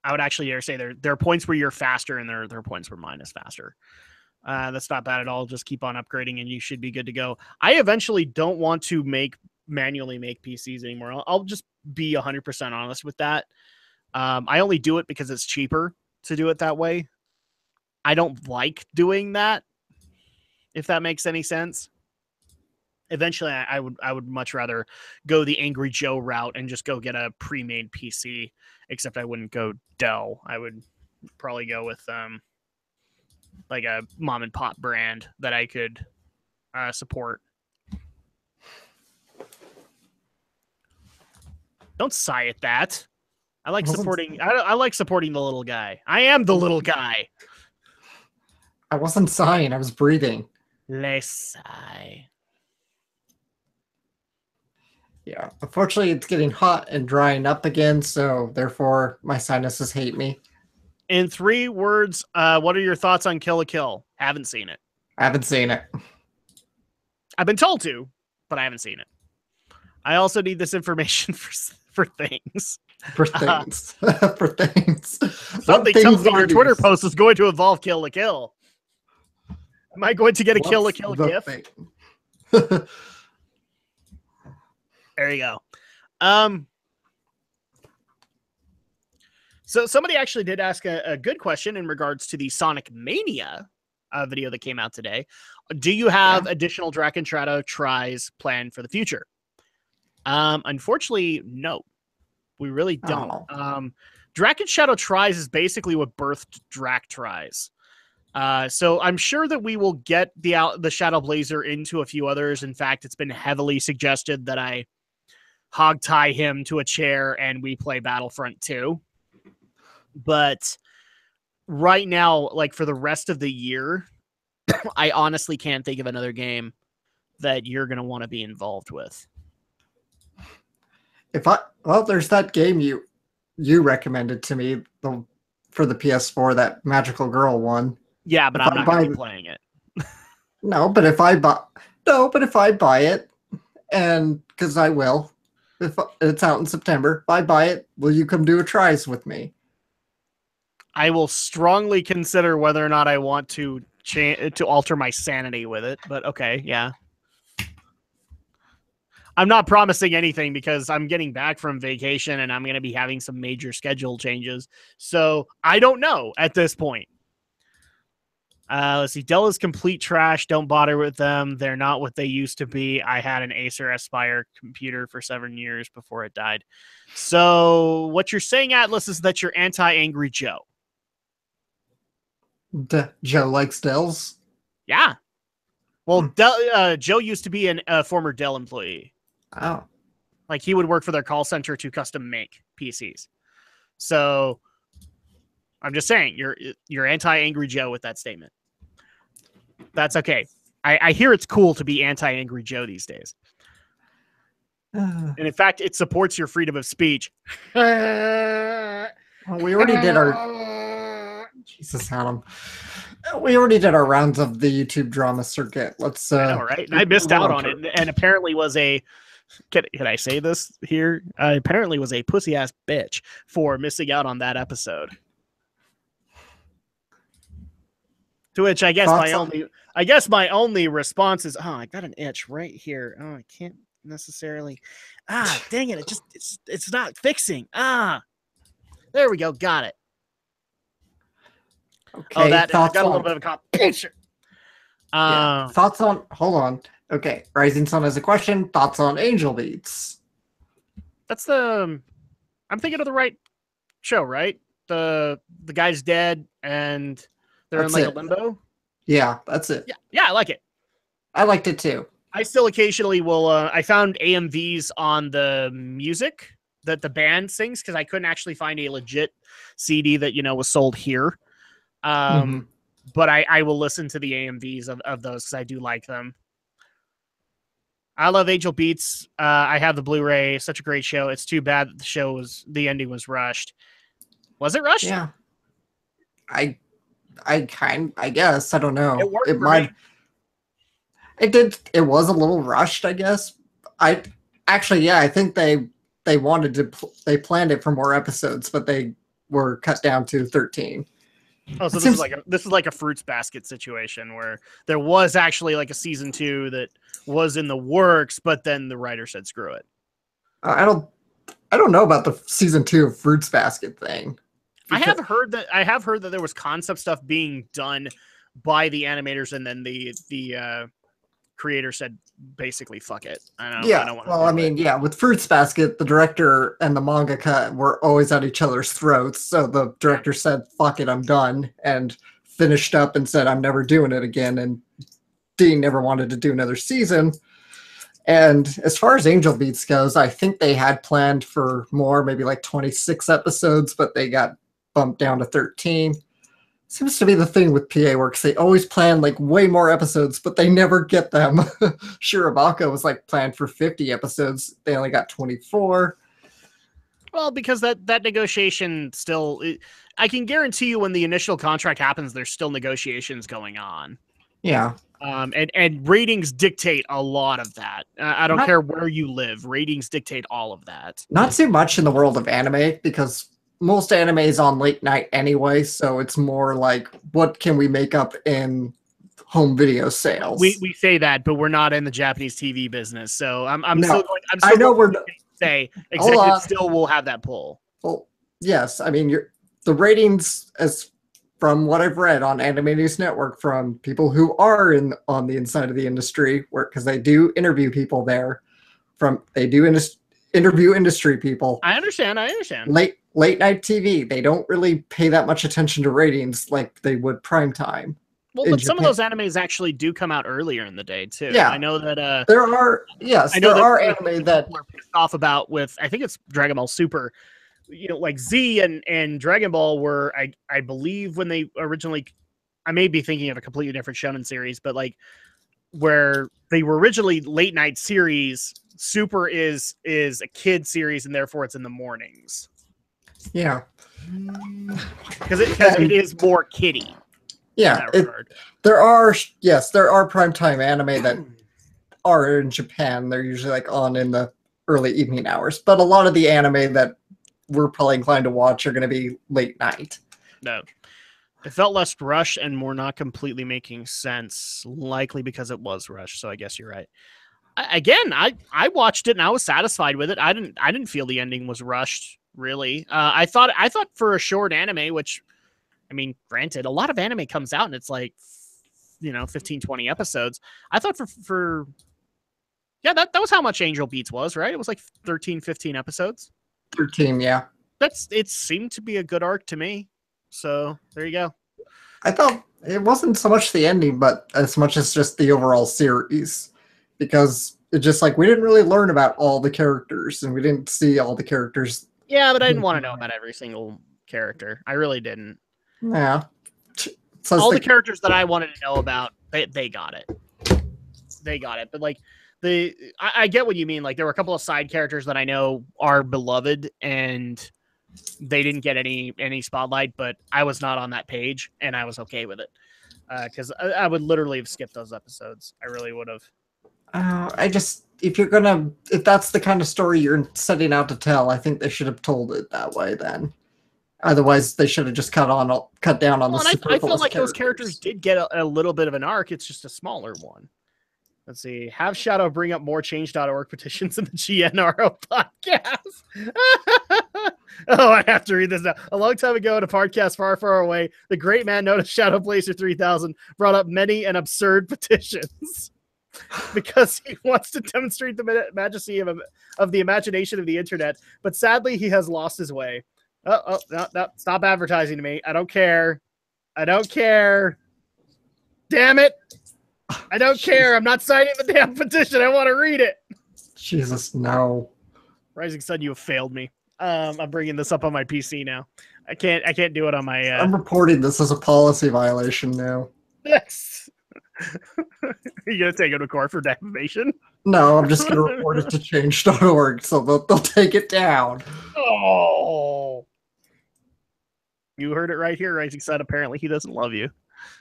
I would actually dare say there are points where you're faster and there are points where mine is faster. That's not bad at all. Just keep on upgrading and you should be good to go. I eventually don't want to manually make PCs anymore. I'll just be 100% honest with that. I only do it because it's cheaper to do it that way. I don't like doing that, if that makes any sense. Eventually, I would much rather go the Angry Joe route and just go get a pre-made PC, except I wouldn't go Dell. I would probably go with like a mom and pop brand that I could support. Don't sigh at that. I like supporting. I like supporting the little guy. I am the little guy. I wasn't sighing. I was breathing. Let's sigh. Yeah. Unfortunately, it's getting hot and drying up again, so therefore my sinuses hate me. In 3 words, what are your thoughts on Kill la Kill? Haven't seen it. I haven't seen it. I've been told to, but I haven't seen it. I also need this information for things. For things. For things. Something tells me your Twitter post is going to involve Kill la Kill. Am I going to get a Kill la Kill gif? There you go. So somebody actually did ask a good question in regards to the Sonic Mania video that came out today. Do you have additional Drak Shadow tries planned for the future? Unfortunately, no. We really don't. Drak Shadow tries is basically what birthed Drak tries. So I'm sure that we will get the Shadow Blazer into a few others. In fact, it's been heavily suggested that I hog tie him to a chair and we play Battlefront 2. But right now, like for the rest of the year, I honestly can't think of another game that you're going to want to be involved with. There's that game you recommended to me for the PS4, that Magical Girl one. Yeah, but I'm not going to be playing it. No, but if I buy it, and because I will, if it's out in September, if I buy it, will you come do a tries with me? I will strongly consider whether or not I want to alter my sanity with it, but okay, yeah. I'm not promising anything because I'm getting back from vacation and I'm going to be having some major schedule changes. So I don't know at this point. Let's see. Dell is complete trash. Don't bother with them. They're not what they used to be. I had an Acer Aspire computer for 7 years before it died. So what you're saying, Atlas, is that you're anti-Angry Joe. Joe likes Dells? Yeah. Well, Joe used to be a former Dell employee. Oh. Like he would work for their call center to custom make PCs. So I'm just saying you're anti-Angry Joe with that statement. That's okay. I hear it's cool to be anti-Angry Joe these days. And in fact, it supports your freedom of speech. Well, we already did our Jesus, Adam. We already did our rounds of the YouTube drama circuit. Let's I know, right? And I missed out on it, and apparently was a can I say this here? Apparently was a pussy ass bitch for missing out on that episode. To which I guess my only response is, oh, I got an itch right here. Oh, I can't necessarily. Dang it! It's not fixing. There we go. Got it. Okay, Oh, that thoughts got a on little bit of a complication. thoughts on hold on. Okay, Rising Sun has a question. Thoughts on Angel Beats? That's the. I'm thinking of the right show, right? The guy's dead and they're in That's like a it. limbo. Yeah, that's it. Yeah, I like it. I liked it too. I still occasionally will. I found AMVs on the music that the band sings because I couldn't actually find a legit CD that was sold here. Mhm. But I will listen to the AMVs of those because I do like them. I love Angel Beats. I have the Blu-ray. Such a great show. It's too bad the ending was rushed. Was it rushed? Yeah. I I guess I don't know. It worked It for me. might. It did. It was a little rushed, I guess. I actually, yeah, I think they wanted to. They planned it for more episodes, but they were cut down to 13. Oh, so It seems this is like a Fruits Basket situation where there was actually like a season 2 that was in the works, but then the writer said screw it. I don't know about the season 2 of Fruits Basket thing. I have heard that there was concept stuff being done by the animators, and then the creator said basically fuck it. I don't want to. Well, I mean, yeah, with Fruits Basket, the director and the mangaka were always at each other's throats. So the director said, "Fuck it, I'm done," and finished up and said, "I'm never doing it again." And Dean never wanted to do another season. And as far as Angel Beats goes, I think they had planned for more, maybe like 26 episodes, but they got bumped down to 13. Seems to be the thing with PA Works. They always plan like way more episodes, but they never get them. Shirabaka was like planned for 50 episodes. They only got 24. Well, because that negotiation still, I can guarantee you when the initial contract happens, there's still negotiations going on. Yeah. And ratings dictate a lot of that. I don't care where you live. Ratings dictate all of that. Not too much in the world of anime because most anime is on late night anyway. So it's more like, what can we make up in home video sales? We say that, but we're not in the Japanese TV business. So I'm No, still going. I know we're to say executives still will have that pull. Well, yes. I mean, the ratings, as from what I've read on Anime News Network from people who are on the inside of the industry, because they do interview people there, interview industry people. I understand. Late night TV, they don't really pay that much attention to ratings like they would prime time. Well, but some of those animes actually do come out earlier in the day too. Yeah, I know that there are anime that people are pissed off about with. I think it's Dragon Ball Super. Like Z and Dragon Ball were, I believe, when they originally, I may be thinking of a completely different shonen series, but like where they were originally late night series, Super is a kid series, and therefore it's in the mornings. Yeah, because it is more kiddie. Yeah, there are primetime anime that are in Japan. They're usually like on in the early evening hours, but a lot of the anime that we're probably inclined to watch are going to be late night. No, it felt less rushed and more not completely making sense, likely because it was rushed. So I guess you're right. I watched it and I was satisfied with it. I didn't feel the ending was rushed, really. I thought for a short anime, which, I mean, granted, a lot of anime comes out and it's like, 15, 20 episodes. I thought for that was how much Angel Beats was, right? It was like 13, 15 episodes. 13, yeah. It seemed to be a good arc to me. So there you go. I thought it wasn't so much the ending, but as much as just the overall series, because it just like we didn't really learn about all the characters and we didn't see all the characters. Yeah, but I didn't want to know about every single character. I really didn't. Yeah. So all the characters that I wanted to know about, they got it. They got it. But like I get what you mean. Like there were a couple of side characters that I know are beloved and they didn't get any spotlight, but I was not on that page and I was okay with it. Because I would literally have skipped those episodes. I really would have. If that's the kind of story you're setting out to tell, I think they should have told it that way then. Otherwise, they should have just cut down on the superfluous I feel like those characters did get a little bit of an arc. It's just a smaller one. Let's see. Have Shadow bring up more change.org petitions in the GNRO podcast. Oh, I have to read this now. A long time ago in a podcast far, far away, the great man known as Shadow Blazer 3000 brought up many and absurd petitions because he wants to demonstrate the majesty of the imagination of the internet. But sadly, he has lost his way. No, stop advertising to me. I don't care. I don't care. Damn it. I don't care. I'm not signing the damn petition. I want to read it. Jesus, no. Rising Sun, you have failed me. I'm bringing this up on my PC now. I can't do it on my. I'm reporting this as a policy violation now. Yes. Are you gonna take him to court for defamation? No, I'm just gonna report it to change.org so they'll take it down. Oh. You heard it right here, Rising Sun. Apparently, he doesn't love you.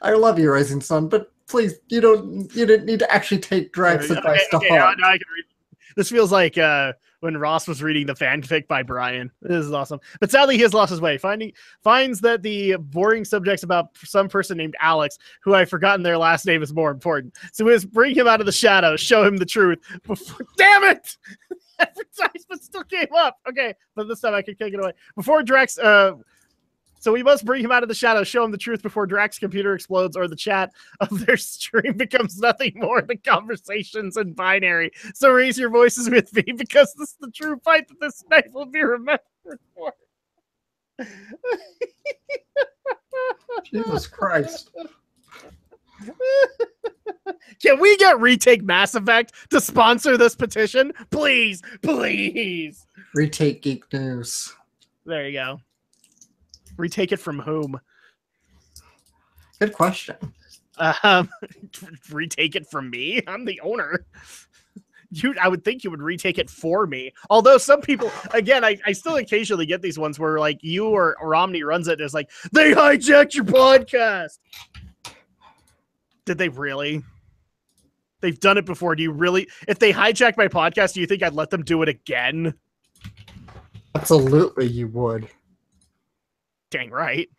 I love you, Rising Sun, but please, you didn't need to actually take Drak's advice to heart. Now I can read. This feels like when Ross was reading the fanfic by Brian. This is awesome. But sadly, he has lost his way. Finds that the boring subjects about some person named Alex, who I've forgotten their last name, is more important. So we must bring him out of the shadows, show him the truth. Damn it! Advertisement still came up. Okay, but this time I can take it away. Before Drax... So we must bring him out of the shadows, show him the truth before Drak's computer explodes or the chat of their stream becomes nothing more than conversations in binary. So raise your voices with me because this is the true fight that this night will be remembered for. Jesus Christ. Can we get Retake Mass Effect to sponsor this petition? Please, please. Retake Geek News. There you go. Retake it from whom? Good question. Retake it from me? I'm the owner. I would think you would retake it for me. Although some people, again, I still occasionally get these ones where like you or Romney runs it and it's like, they hijacked your podcast. Did they really? They've done it before. Do you really? If they hijacked my podcast, do you think I'd let them do it again? Absolutely, you would. Dang right.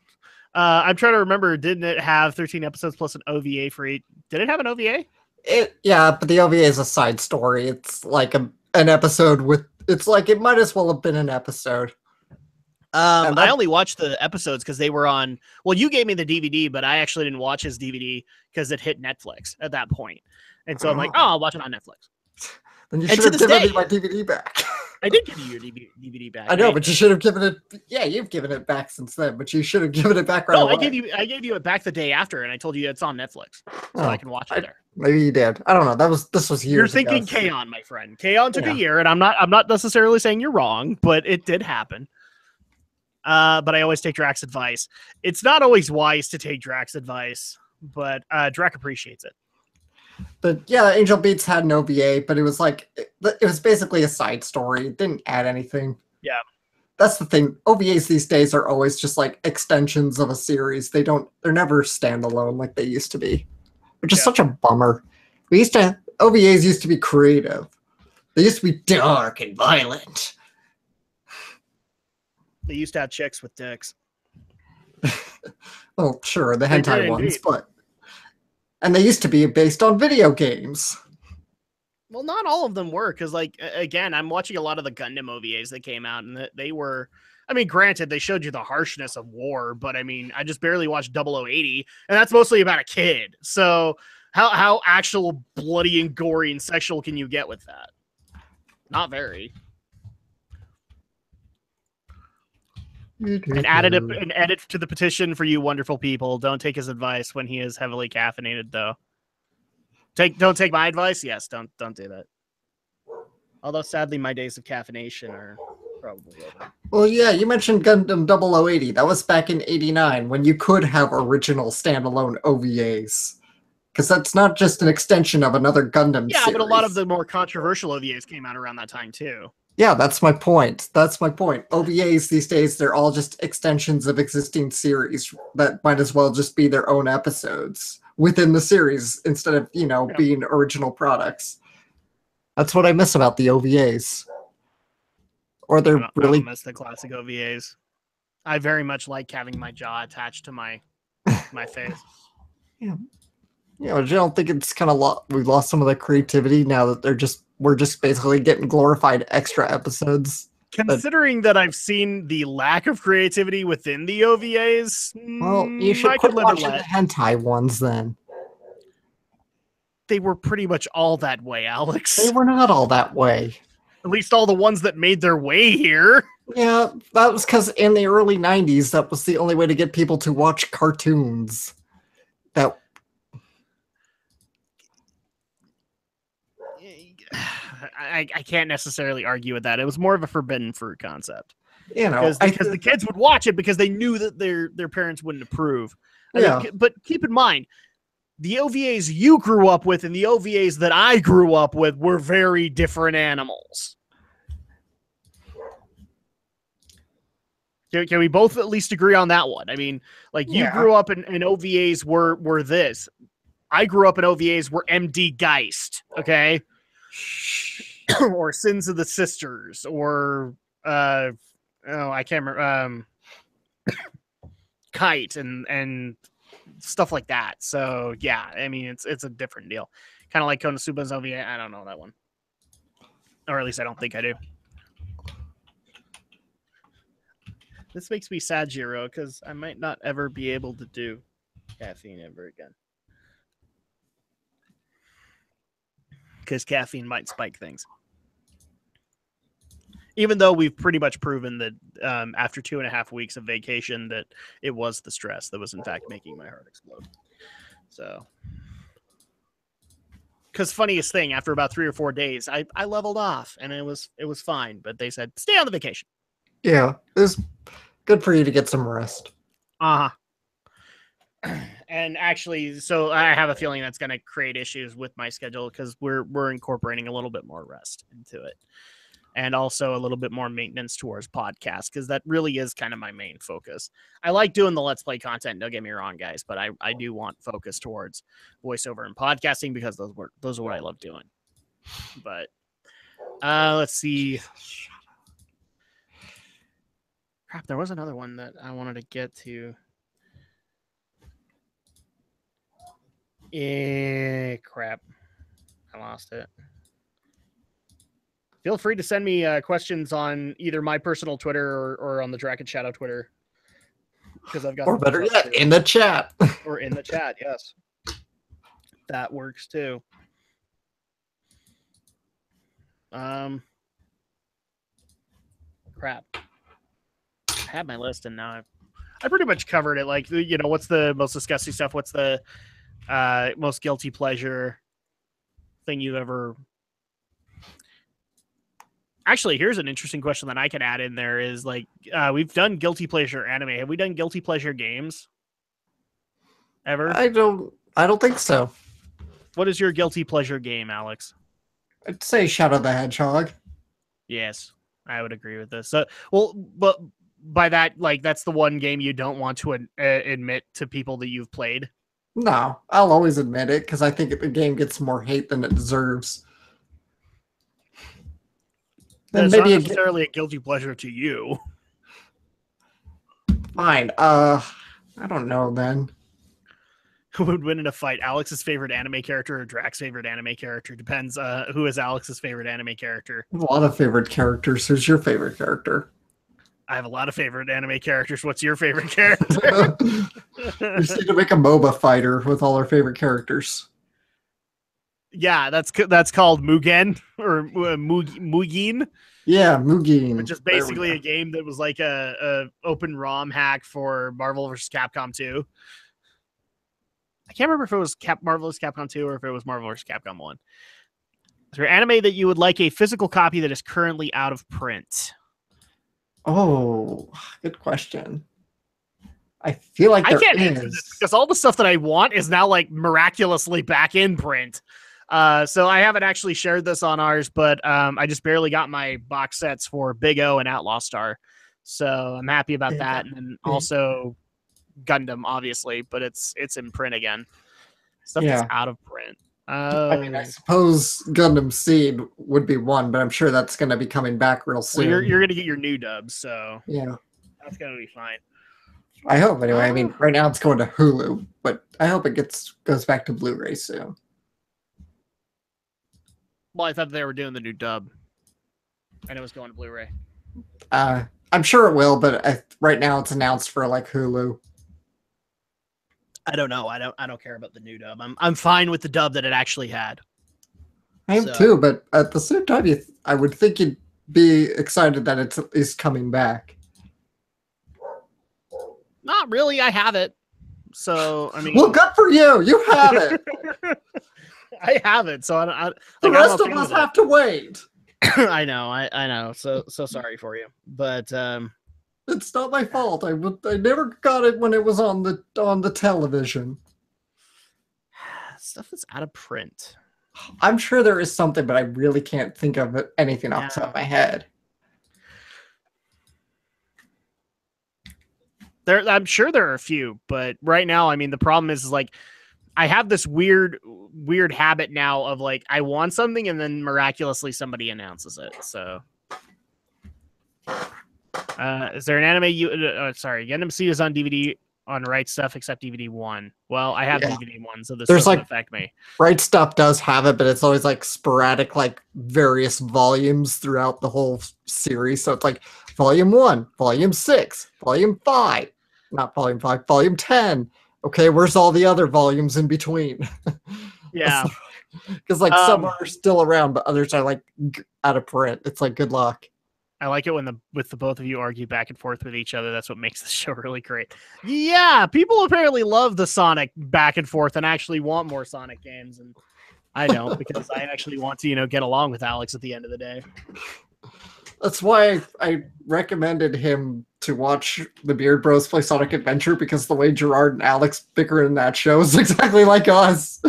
I'm trying to remember. Didn't it have 13 episodes plus an OVA for 8? Did it have an OVA? Yeah, but the OVA is a side story. It's like an episode with. It's like it might as well have been an episode. I only watched the episodes because they were on. Well, you gave me the DVD, but I actually didn't watch his DVD because it hit Netflix at that point. And so I'm like, I'll watch it on Netflix. Then you should have given me my DVD back. I did give you your DVD back. I know, but you should have given it. Yeah, you've given it back since then, but you should have given it back right away. I gave you it back the day after, and I told you it's on Netflix, so I can watch it there. Maybe you did. I don't know. This was years. You're thinking K-On, my friend. K-On took a year, and I'm not necessarily saying you're wrong, but it did happen. But I always take Drak's advice. It's not always wise to take Drak's advice, but Drak appreciates it. But yeah, Angel Beats had an OVA, but it was like it was basically a side story. It didn't add anything. Yeah, that's the thing. OVAs these days are always just like extensions of a series. They're never standalone like they used to be, which is such a bummer. OVAs used to be creative. They used to be dark and violent. They used to have chicks with dicks. Well, sure, the hentai ones, but. And they used to be based on video games. Well, not all of them were, because, like, again, I'm watching a lot of the Gundam OVAs that came out, and they were, I mean, granted, they showed you the harshness of war, but, I mean, I just barely watched 0080, and that's mostly about a kid. So how actual bloody and gory and sexual can you get with that? Not very. And add it to the petition for you wonderful people. Don't take his advice when he is heavily caffeinated, though. Don't take my advice. Yes, don't do that. Although sadly, my days of caffeination are probably over. Well, yeah, you mentioned Gundam 0080. That was back in '89 when you could have original standalone OVAs. Because that's not just an extension of another Gundam series. But a lot of the more controversial OVAs came out around that time, too. Yeah, that's my point. OVAs these days, they're all just extensions of existing series that might as well just be their own episodes within the series instead of, being original products. That's what I miss about the OVAs. Or they're I miss the classic OVAs. I very much like having my jaw attached to my face. Yeah. You know, I don't think it's kind of we've lost some of the creativity now that we're just basically getting glorified extra episodes. Considering that I've seen the lack of creativity within the OVAs, Well, you should I quit could live and watching the let. hentai ones then. They were pretty much all that way, Alex. They were not all that way. At least all the ones that made their way here. Yeah, that was because in the early 90s, that was the only way to get people to watch cartoons. That I can't necessarily argue with that. It was more of a forbidden fruit concept. You know, because the kids would watch it because they knew that their parents wouldn't approve. Yeah. But keep in mind, the OVAs you grew up with and the OVAs that I grew up with were very different animals. Can we both at least agree on that one? I mean, like you grew up in OVAs were this. I grew up in OVAs were MD Geist, okay? Or Sins of the Sisters, or I can't remember, Kite and stuff like that. So yeah, I mean it's a different deal. Kind of like Konosuba's OVA. I don't know that one, or at least I don't think I do. This makes me sad, Jiro, because I might not ever be able to do caffeine ever again. Because caffeine might spike things. Even though we've pretty much proven that after 2.5 weeks of vacation that it was the stress that was in fact making my heart explode. So, because funniest thing, after about 3 or 4 days, I leveled off and it was fine. But they said stay on the vacation. Yeah, it was good for you to get some rest. And actually, so I have a feeling that's going to create issues with my schedule because we're incorporating a little bit more rest into it. And also a little bit more maintenance towards podcasts, because that really is kind of my main focus. I like doing the Let's Play content, don't get me wrong, guys, but I do want focus towards voiceover and podcasting because those are what I love doing. But let's see. Crap, there was another one that I wanted to get to. Crap. I lost it. Feel free to send me questions on either my personal Twitter or on the Drak Shadow Twitter. Because I've got, or better yet, in the chat. Or in the chat, yes. That works too. Crap. I had my list and now I pretty much covered it. Like, you know, what's the most disgusting stuff? What's the most guilty pleasure thing you've ever... Actually, here's an interesting question that I can add in there is like, we've done guilty pleasure anime. Have we done guilty pleasure games ever? I don't think so. What is your guilty pleasure game, Alex? I'd say Shadow the Hedgehog. Yes, I would agree with this. So, well, but by that, like, that's the one game you don't want to admit to people that you've played? No, I'll always admit it because I think the game gets more hate than it deserves. That's maybe not necessarily a guilty pleasure to you. Fine. I don't know then. Who would win in a fight? Alex's favorite anime character or Drak's favorite anime character? Depends. Who is Alex's favorite anime character? A lot of favorite characters. Who's your favorite character? I have a lot of favorite anime characters. What's your favorite character? We just need to make a MOBA fighter with all our favorite characters. Yeah, that's called Mugen or Mugen. Yeah, Mugen. Which is basically a game that was like a open ROM hack for Marvel vs. Capcom 2. I can't remember if it was Marvel vs. Capcom 2 or if it was Marvel vs. Capcom 1. Is there anime that you would like a physical copy that is currently out of print? Oh, good question. I feel like there is. Because all the stuff that I want is now like miraculously back in print. So I haven't actually shared this on ours, but I just barely got my box sets for Big O and Outlaw Star. So I'm happy about that. And then also Gundam, obviously, but it's in print again. Stuff that's out of print. I mean, I suppose Gundam Seed would be one, but I'm sure that's going to be coming back real soon. Well, you're going to get your new dubs, so yeah, that's going to be fine. I hope anyway. I mean, right now it's going to Hulu, but I hope it goes back to Blu-ray soon. Well, I thought they were doing the new dub, and it was going to Blu-ray. I'm sure it will, but right now it's announced for like Hulu. I don't know. I don't care about the new dub. I'm fine with the dub that it actually had. I am too, but at the same time, I would think you'd be excited that it's at least coming back. Not really. I have it. So I mean, well, good for you. You have it. I have it. So the rest of us have to wait. I know. I know. So sorry for you, but it's not my fault. I never got it when it was on the television. Stuff is out of print. I'm sure there is something, but I really can't think of anything off the top of my head. I'm sure there are a few, but right now, I mean, the problem is like I have this weird habit now of like I want something and then miraculously somebody announces it. So, is there an anime sorry, Gundam Seed is on DVD on Right Stuff except DVD 1. Well, I have DVD 1, so this doesn't affect me. Right Stuff does have it, but it's always like sporadic, like various volumes throughout the whole series. So it's like Volume 1, Volume 6, Volume 5, not Volume 5, Volume 10. Okay, where's all the other volumes in between? Yeah. Because like some are still around, but others are like out of print. It's like good luck. I like it when the both of you argue back and forth with each other. That's what makes the show really great. Yeah, people apparently love the Sonic back and forth and actually want more Sonic games, and I don't because I actually want to, get along with Alex at the end of the day. That's why I recommended him to watch the Beard Bros play Sonic Adventure, because the way Gerard and Alex bicker in that show is exactly like us.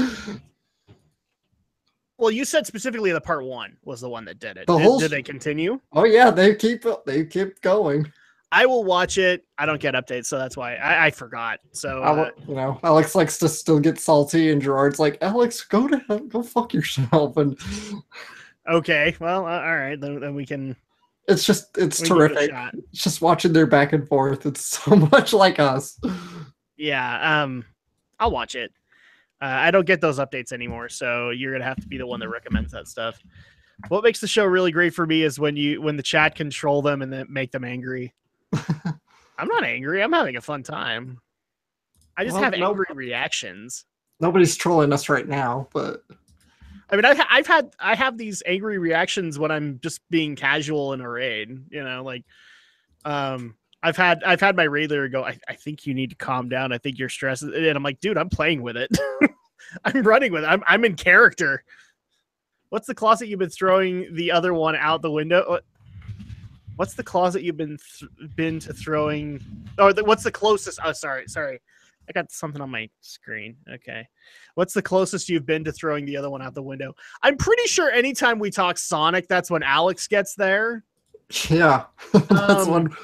Well, you said specifically the part 1 was the one that did it. Did they continue? Oh yeah, they keep going. I will watch it. I don't get updates, so that's why I forgot. So Alex likes to still get salty, and Gerard's like, Alex, go fuck yourself. And okay, well, all right, then we can. It's terrific. It's just watching their back and forth. It's so much like us. Yeah, I'll watch it. I don't get those updates anymore, so you're gonna have to be the one that recommends that stuff. What makes the show really great for me is when the chat control them and then make them angry. I'm not angry. I'm having a fun time. I just have angry reactions. Nobody's trolling us right now, but I mean, I have these angry reactions when I'm just being casual in a raid. I've had my raid leader go, I think you need to calm down. I think you're stressed. And I'm like, dude, I'm playing with it. I'm running with it. I'm in character. What's the closet you've been throwing the other one out the window? What's the closet you've been to throwing? Oh, what's the closest? Oh, sorry. I got something on my screen. Okay. What's the closest you've been to throwing the other one out the window? I'm pretty sure anytime we talk Sonic, that's when Alex gets there. Yeah. That's when...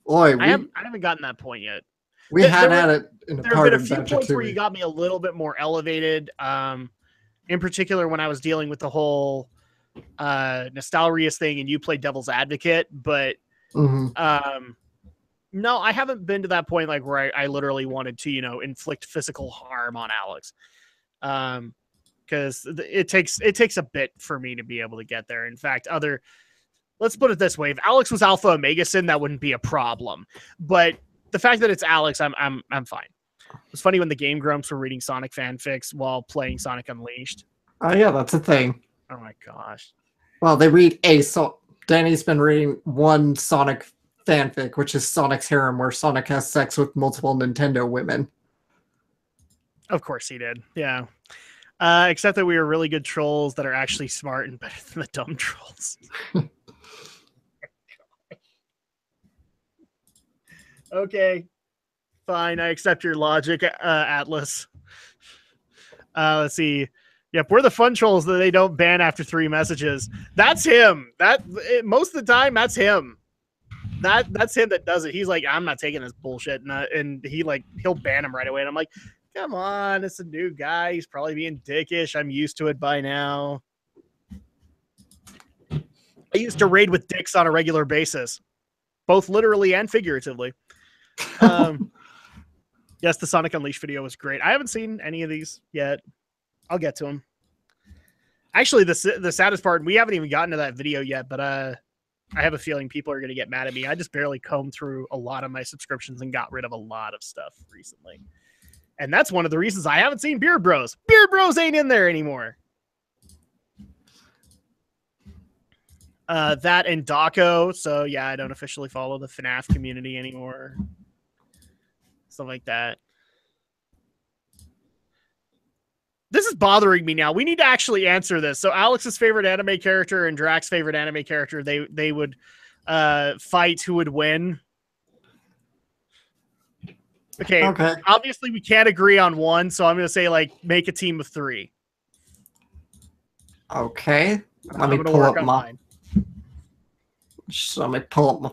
Boy, I haven't gotten that point yet. We had it in a there have been a few points where you got me a little bit more elevated. In particular, when I was dealing with the whole Nostalrius thing and you played Devil's Advocate, but no, I haven't been to that point like where I literally wanted to, inflict physical harm on Alex. Because it takes a bit for me to be able to get there. In fact, let's put it this way: if Alex was Alpha Omega Sin, that wouldn't be a problem. But the fact that it's Alex, I'm fine. It's funny when the Game Grumps were reading Sonic fanfics while playing Sonic Unleashed. Oh yeah, that's a thing. Oh my gosh. Well, they read Danny's been reading one Sonic fanfic, which is Sonic's Harem, where Sonic has sex with multiple Nintendo women. Of course he did. Yeah. Except that we were really good trolls that are actually smart and better than the dumb trolls. Okay, fine. I accept your logic, Atlas. Let's see. Yep, we're the fun trolls that they don't ban after 3 messages. That's him. Most of the time, that's him. That's him that does it. He's like, I'm not taking this bullshit, and he'll ban him right away. And I'm like, come on, it's a new guy. He's probably being dickish. I'm used to it by now. I used to raid with dicks on a regular basis, both literally and figuratively. Yes, the Sonic Unleashed video was great. I haven't seen any of these yet. I'll get to them. Actually, the saddest part, we haven't even gotten to that video yet, but I have a feeling people are going to get mad at me. I just barely combed through a lot of my subscriptions and got rid of a lot of stuff recently. And that's one of the reasons I haven't seen Beard Bros. Beard Bros ain't in there anymore. That and Daco. So yeah, I don't officially follow the FNAF community anymore. Stuff like that. This is bothering me now. We need to actually answer this. So Alex's favorite anime character and Drak's favorite anime character, they would fight who would win. Okay. Obviously, we can't agree on one, so I'm going to say, like, make a team of 3. Okay. Let me pull up my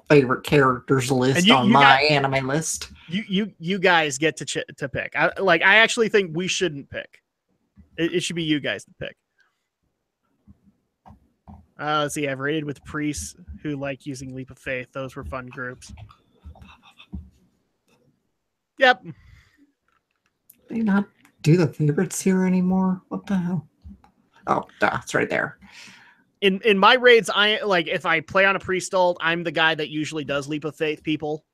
favorite characters list on my anime list. You guys get to pick. I actually think we shouldn't pick. It should be you guys to pick. Let's see. I've raided with priests who like using Leap of Faith. Those were fun groups. Yep. They not do the favorites here anymore? What the hell? Oh, it's right there. In my raids, if I play on a priest ult, I'm the guy that usually does Leap of Faith people,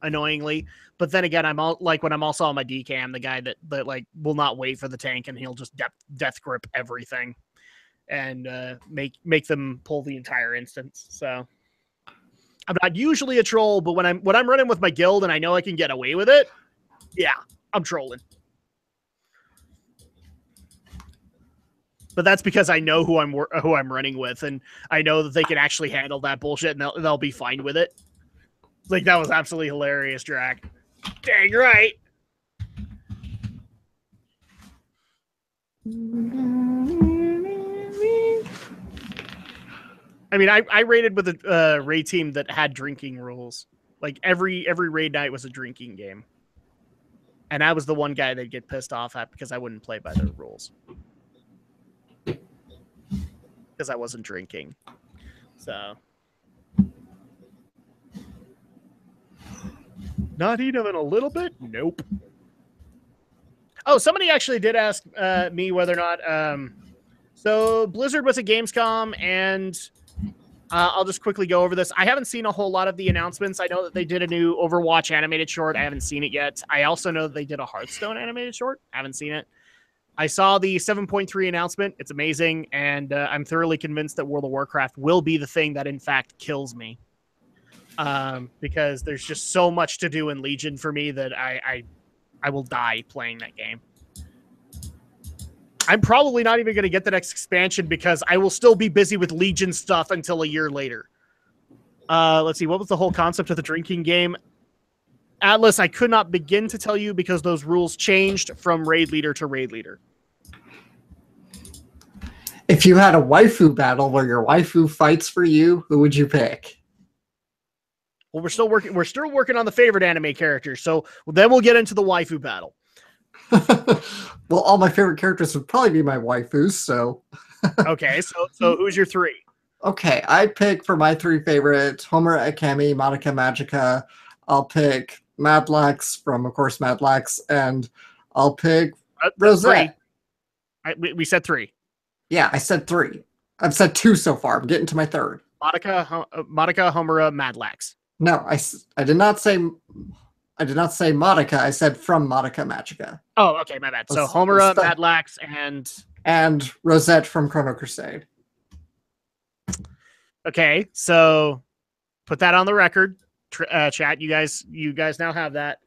annoyingly. But then again, I'm when I'm also on my DK, I'm the guy that like will not wait for the tank and he'll just death grip everything and make them pull the entire instance. So I'm not usually a troll, but when I'm running with my guild and I know I can get away with it, yeah, I'm trolling. But that's because I know who I'm running with, and I know that they can actually handle that bullshit, and they'll be fine with it. Like, that was absolutely hilarious, Drak. Dang right. I mean, I raided with a raid team that had drinking rules. Like, every raid night was a drinking game. And I was the one guy they'd get pissed off at because I wouldn't play by their rules. Because I wasn't drinking. So. Not even a little bit? Nope. Oh, somebody actually did ask me whether or not... so Blizzard was at Gamescom, and I'll just quickly go over this. I haven't seen a whole lot of the announcements. I know that they did a new Overwatch animated short. I haven't seen it yet. I also know that they did a Hearthstone animated short. I haven't seen it. I saw the 7.3 announcement. It's amazing, and I'm thoroughly convinced that World of Warcraft will be the thing that, in fact, kills me. Because there's just so much to do in Legion for me that I will die playing that game. I'm probably not even going to get the next expansion because I will still be busy with Legion stuff until a year later. Let's see. What was the whole concept of the drinking game? Atlas, I could not begin to tell you because those rules changed from raid leader to raid leader. If you had a waifu battle where your waifu fights for you, who would you pick? Well, we're still working on the favorite anime characters, so then we'll get into the waifu battle. Well, all my favorite characters would probably be my waifus, so... Okay, so who's your 3? Okay, I pick for my 3 favorites, Homura Akemi, Madoka Magica. I'll pick Madlax from, of course, Madlax, and I'll pick Rosette. We said 3. Yeah, I said 3. I've said 2 so far. I'm getting to my 3rd. Madoka, Homura, Madlax. No, I did not say Madoka. I said from Madoka Magica. Oh, okay, my bad. So Homura, Madlax, and Rosette from Chrono Crusade. Okay, so put that on the record, chat. You guys now have that.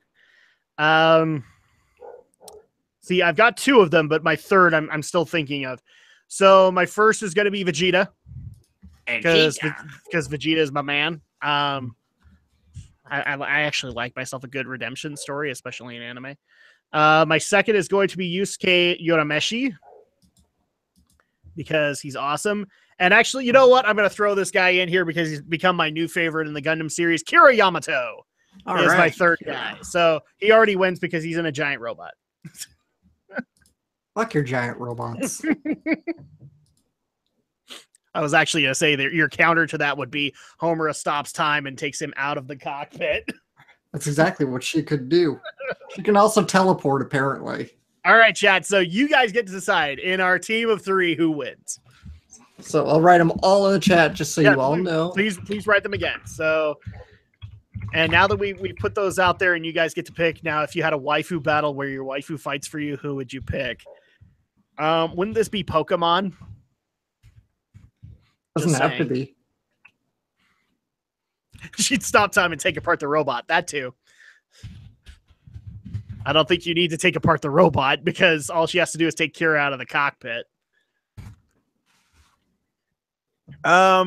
See, I've got 2 of them, but my 3rd I'm still thinking of. So my first is going to be Vegeta, because Vegeta is my man. I actually like myself a good redemption story, especially in anime. My second is going to be Yusuke Urameshi, because he's awesome. And actually, you know what? I'm going to throw this guy in here because he's become my new favorite in the Gundam series. Kira Yamato is my 3rd guy. So he already wins because he's in a giant robot. Fuck your giant robots. I was actually going to say that your counter to that would be Homura stops time and takes him out of the cockpit. That's exactly what she could do. She can also teleport, apparently. All right, chat. So you guys get to decide in our team of 3 who wins. So I'll write them all in the chat just so you all know. Please write them again. So, and now that we put those out there and you guys get to pick, now if you had a waifu battle where your waifu fights for you, who would you pick? Wouldn't this be Pokemon? Doesn't have to be. She'd stop time and take apart the robot. That too. I don't think you need to take apart the robot because all she has to do is take Kira out of the cockpit. I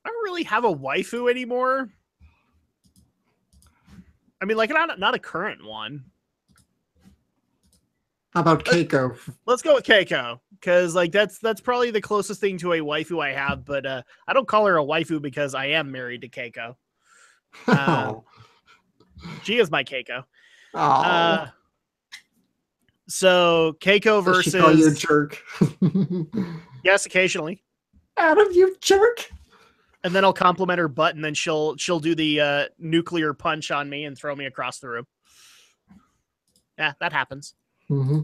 don't really have a waifu anymore. I mean, like, not a current one. How about Keiko? Let's go with Keiko, because like that's probably the closest thing to a waifu I have. But I don't call her a waifu because I am married to Keiko. She is my Keiko. So Keiko versus. Does she call you a jerk? Yes, occasionally. Adam, you jerk. And then I'll compliment her butt, and then she'll do the nuclear punch on me and throw me across the room. Yeah, that happens. Mm-hmm.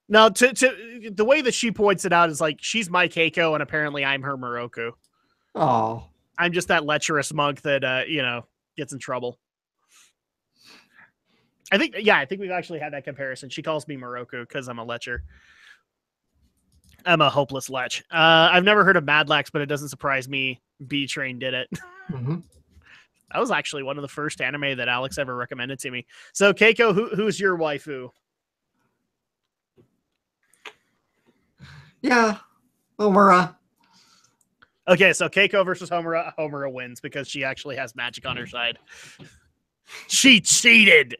Now, to the way that she points it out is like she's my Keiko, and apparently I'm her Moroku. Oh, I'm just that lecherous monk that gets in trouble. I think we've actually had that comparison. She calls me Moroku because I'm a lecher. I'm a hopeless lech. I've never heard of Madlax, but it doesn't surprise me. B-Train did it. Mm-hmm. That was actually one of the first anime that Alex ever recommended to me. So, Keiko, who's your waifu? Yeah, Homura. Okay, so Keiko versus Homura. Homura wins because she actually has magic on her side. She cheated.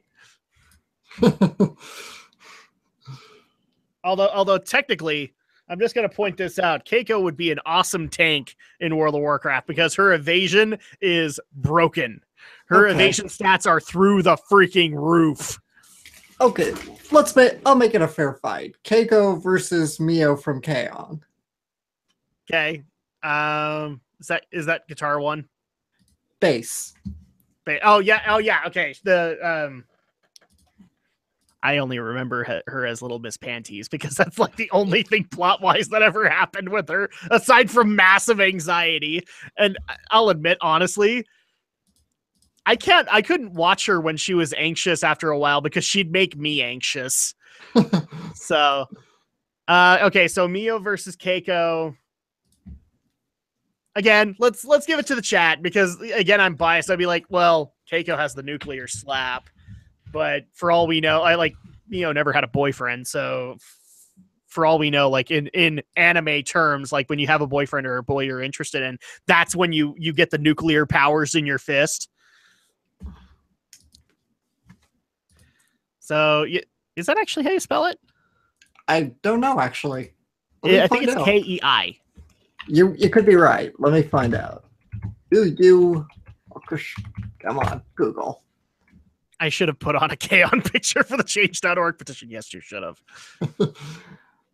Although technically, I'm just going to point this out. Keiko would be an awesome tank in World of Warcraft because her evasion is broken. Her evasion stats are through the freaking roof. Okay, I'll make it a fair fight. Keiko versus Mio from K-On! Okay. Is that guitar one? Bass. Oh yeah. Okay. I only remember her as Little Miss Panties because that's like the only thing plot-wise that ever happened with her, aside from massive anxiety. And I'll admit, honestly, I couldn't watch her when she was anxious after a while because she'd make me anxious. So, okay, so Mio versus Keiko. Again, let's give it to the chat because again, I'm biased. I'd be like, well, Keiko has the nuclear slap, but for all we know, Mio never had a boyfriend. So for all we know, like in anime terms, like when you have a boyfriend or a boy you're interested in, that's when you get the nuclear powers in your fist. So, is that actually how you spell it? I don't know, actually. I think it's Kei. You could be right. Let me find out. Come on, Google. I should have put on a K-On! Picture for the Change.org petition. Yes, you should have.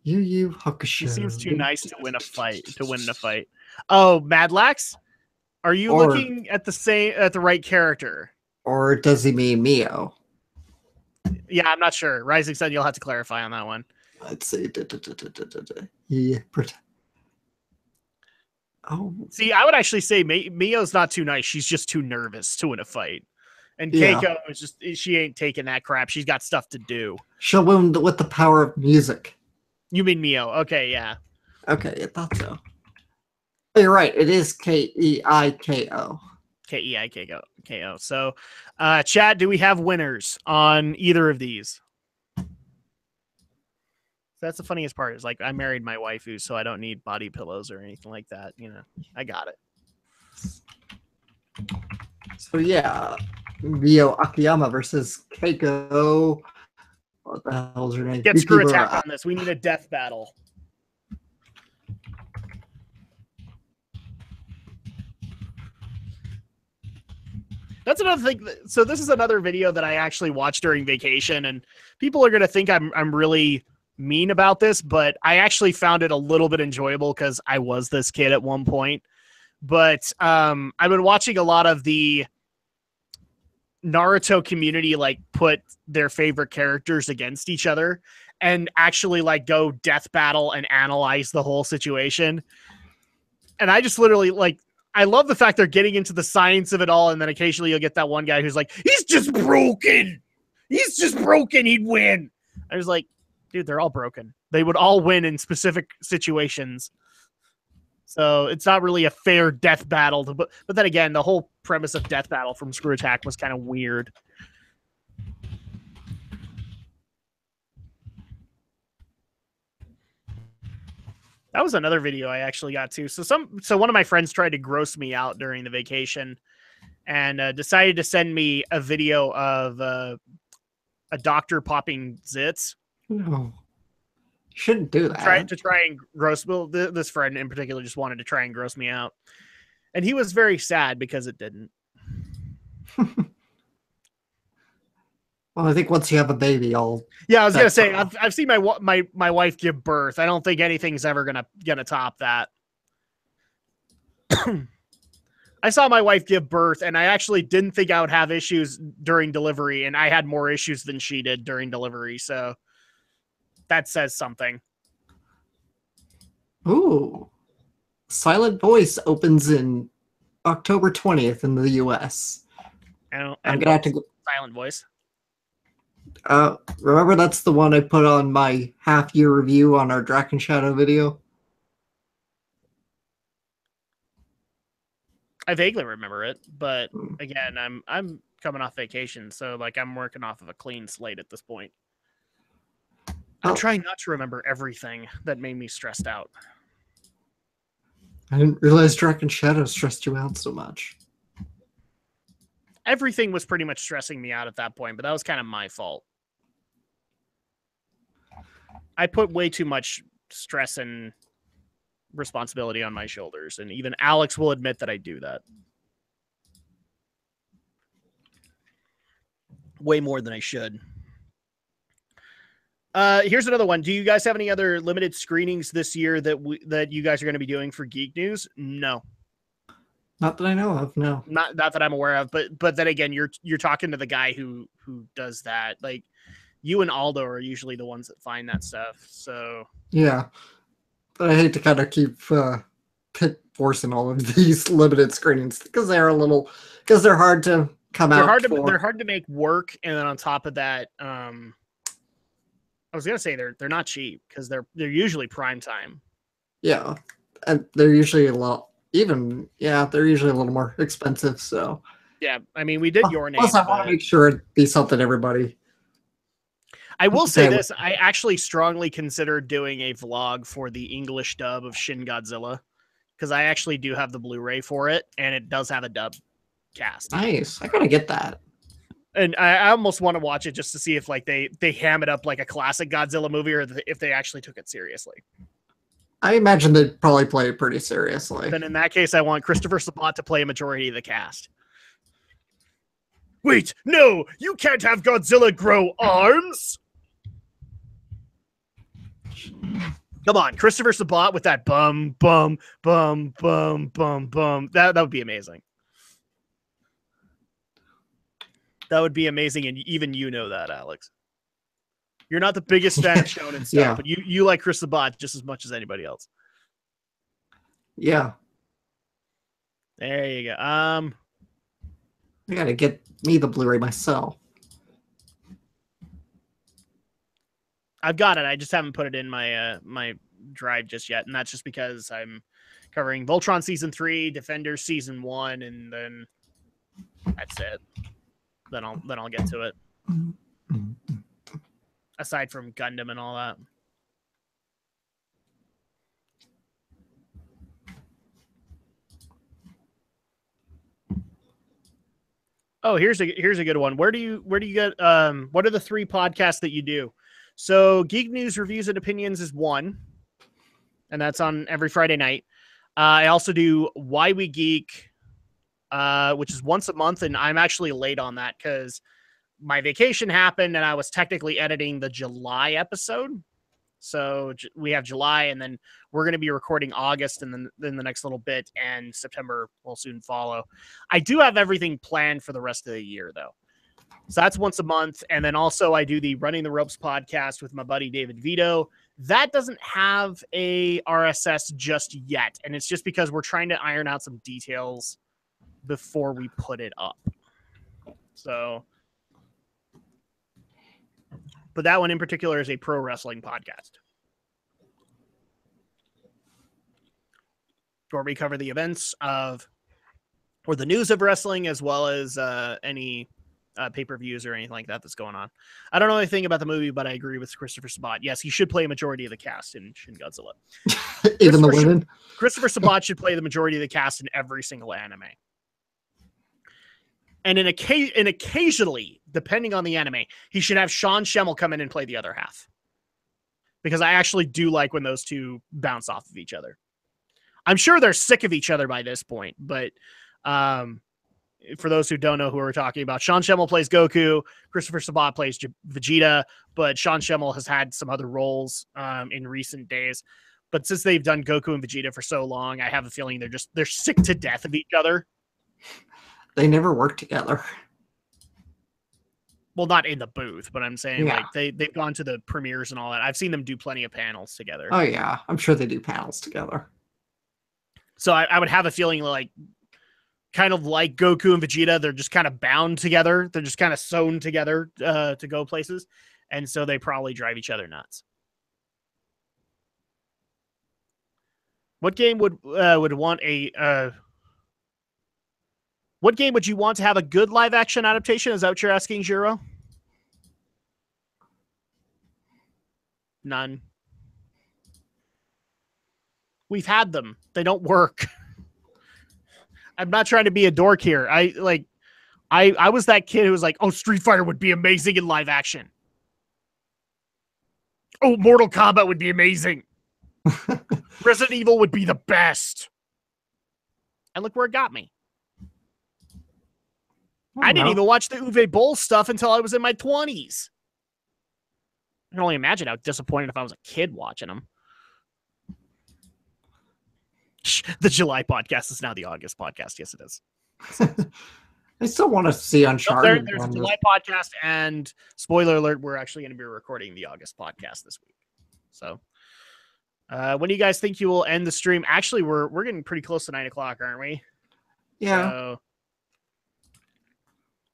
Yu Hakusho. He seems too nice to win a fight. Oh, Madlax? Are you looking at the right character? Or does he mean Mio? Yeah, I'm not sure. Rising Sun, you'll have to clarify on that one. Let's see. Yeah. Oh. See, I would actually say Mio's not too nice. She's just too nervous to win a fight. And Keiko is she ain't taking that crap. She's got stuff to do. She'll win with the power of music. You mean Mio? Okay, yeah. Okay, I thought so. Oh, you're right. It is Keiko. Keiko. So, chat, do we have winners on either of these? That's the funniest part. Is like I married my waifu, so I don't need body pillows or anything like that. You know, I got it. So yeah, Mio Akiyama versus Keiko. What the hell's her name? Get screw attack on this. We need a death battle. That's another thing. So this is another video that I actually watched during vacation, and people are going to think I'm really mean about this, but I actually found it a little bit enjoyable because I was this kid at one point. but I've been watching a lot of the Naruto community like put their favorite characters against each other and actually like go death battle and analyze the whole situation. And I just literally like, I love the fact they're getting into the science of it all. And then occasionally you'll get that one guy who's like, he's just broken. He's just broken. He'd win. I was like, dude, they're all broken. They would all win in specific situations. So it's not really a fair death battle. But then again, the whole premise of death battle from Screw Attack was kind of weird. That was another video I actually got to. So one of my friends tried to gross me out during the vacation and decided to send me a video of a doctor popping zits. No. Shouldn't do that. To try and gross. Well, this friend in particular just wanted to try and gross me out. And he was very sad because it didn't. Well, I think once you have a baby, I'll. Yeah, I was gonna say I've seen my wife give birth. I don't think anything's ever gonna top that. I saw my wife give birth, and I actually didn't think I would have issues during delivery, and I had more issues than she did during delivery. So that says something. Ooh, Silent Voice opens in October 20th in the U.S. I'm gonna have to go. Silent Voice. Remember that's the one I put on my half-year review on our Drak Shadow video? I vaguely remember it, but again, I'm coming off vacation, so like I'm working off of a clean slate at this point. I'm trying not to remember everything that made me stressed out. I didn't realize Drak Shadow stressed you out so much. Everything was pretty much stressing me out at that point, but that was kind of my fault. I put way too much stress and responsibility on my shoulders, and even Alex will admit that I do that. Way more than I should. Here's another one. Do you guys have any other limited screenings this year that you guys are going to be doing for Geek News? No. Not that I know of, no. Not that I'm aware of, but then again, you're talking to the guy who does that. Like, you and Aldo are usually the ones that find that stuff. So yeah, but I hate to kind of keep forcing all of these limited screenings because they're hard to come out. They're hard to make work, and then on top of that, I was gonna say they're not cheap because they're usually prime time. Yeah, and they're usually they're usually a little more expensive. So yeah, I mean, we did Your Name. Plus, I want to make sure it be something everybody. I will say this: I actually strongly considered doing a vlog for the English dub of Shin Godzilla because I actually do have the Blu-ray for it, and it does have a dub cast. Nice, I gotta get that. And I almost want to watch it just to see if like they ham it up like a classic Godzilla movie, or if they actually took it seriously. I imagine they'd probably play it pretty seriously. Then in that case, I want Christopher Sabat to play a majority of the cast. Wait, no, you can't have Godzilla grow arms. Come on, Christopher Sabat with that bum, bum, bum, bum, bum, bum. That would be amazing. That would be amazing, and even you know that, Alex. You're not the biggest fan of shonen stuff, but you like Chris Sabat just as much as anybody else. Yeah. There you go. I gotta get me the Blu-ray myself. I've got it. I just haven't put it in my my drive just yet, and that's just because I'm covering Voltron Season 3, Defenders Season 1, and then that's it. Then I'll get to it. Aside from Gundam and all that. Oh, here's a good one. Where do you get what are the 3 podcasts that you do? So Geek News Reviews and Opinions is one, and that's on every Friday night. I also do Why We Geek, which is once a month, and I'm actually late on that because my vacation happened and I was technically editing the July episode. So we have July, and then we're going to be recording August, and then the next little bit, and September will soon follow. I do have everything planned for the rest of the year, though. So that's once a month. And then also I do the Running the Ropes podcast with my buddy David Vito. That doesn't have a RSS just yet. And it's just because we're trying to iron out some details before we put it up. So, but that one in particular is a pro wrestling podcast, where we cover the events of, or the news of wrestling, as well as any pay-per-views or anything like that that's going on. I don't know anything about the movie, but I agree with Christopher Sabat. Yes, he should play a majority of the cast in Shin Godzilla. Even the women? Christopher Sabat should play the majority of the cast in every single anime. And occasionally, depending on the anime, he should have Sean Schemmel come in and play the other half. Because I actually do like when those two bounce off of each other. I'm sure they're sick of each other by this point, but for those who don't know who we're talking about, Sean Schemmel plays Goku, Christopher Sabat plays Vegeta, but Sean Schemmel has had some other roles in recent days. But since they've done Goku and Vegeta for so long, I have a feeling they're sick to death of each other. They never work together. Well, not in the booth, but I'm saying like they've gone to the premieres and all that. I've seen them do plenty of panels together. Oh yeah, I'm sure they do panels together. So I would have a feeling like, kind of like Goku and Vegeta, they're just kind of bound together. They're just kind of sewn together to go places. And so they probably drive each other nuts. What game would want a what game would you want to have a good live action adaptation? Is that what you're asking, Jiro? None. We've had them. They don't work. I'm not trying to be a dork here. I was that kid who was like, oh, Street Fighter would be amazing in live action. Oh, Mortal Kombat would be amazing. Resident Evil would be the best. And look where it got me. I didn't even watch the Uwe Boll stuff until I was in my 20s. I can only imagine how disappointed if I was a kid watching them. The July podcast is now the August podcast. Yes, it is. I still want to see Uncharted. There's a July podcast, and spoiler alert, we're actually going to be recording the August podcast this week. So, when do you guys think you will end the stream? Actually, we're getting pretty close to 9 o'clock, aren't we? Yeah. So,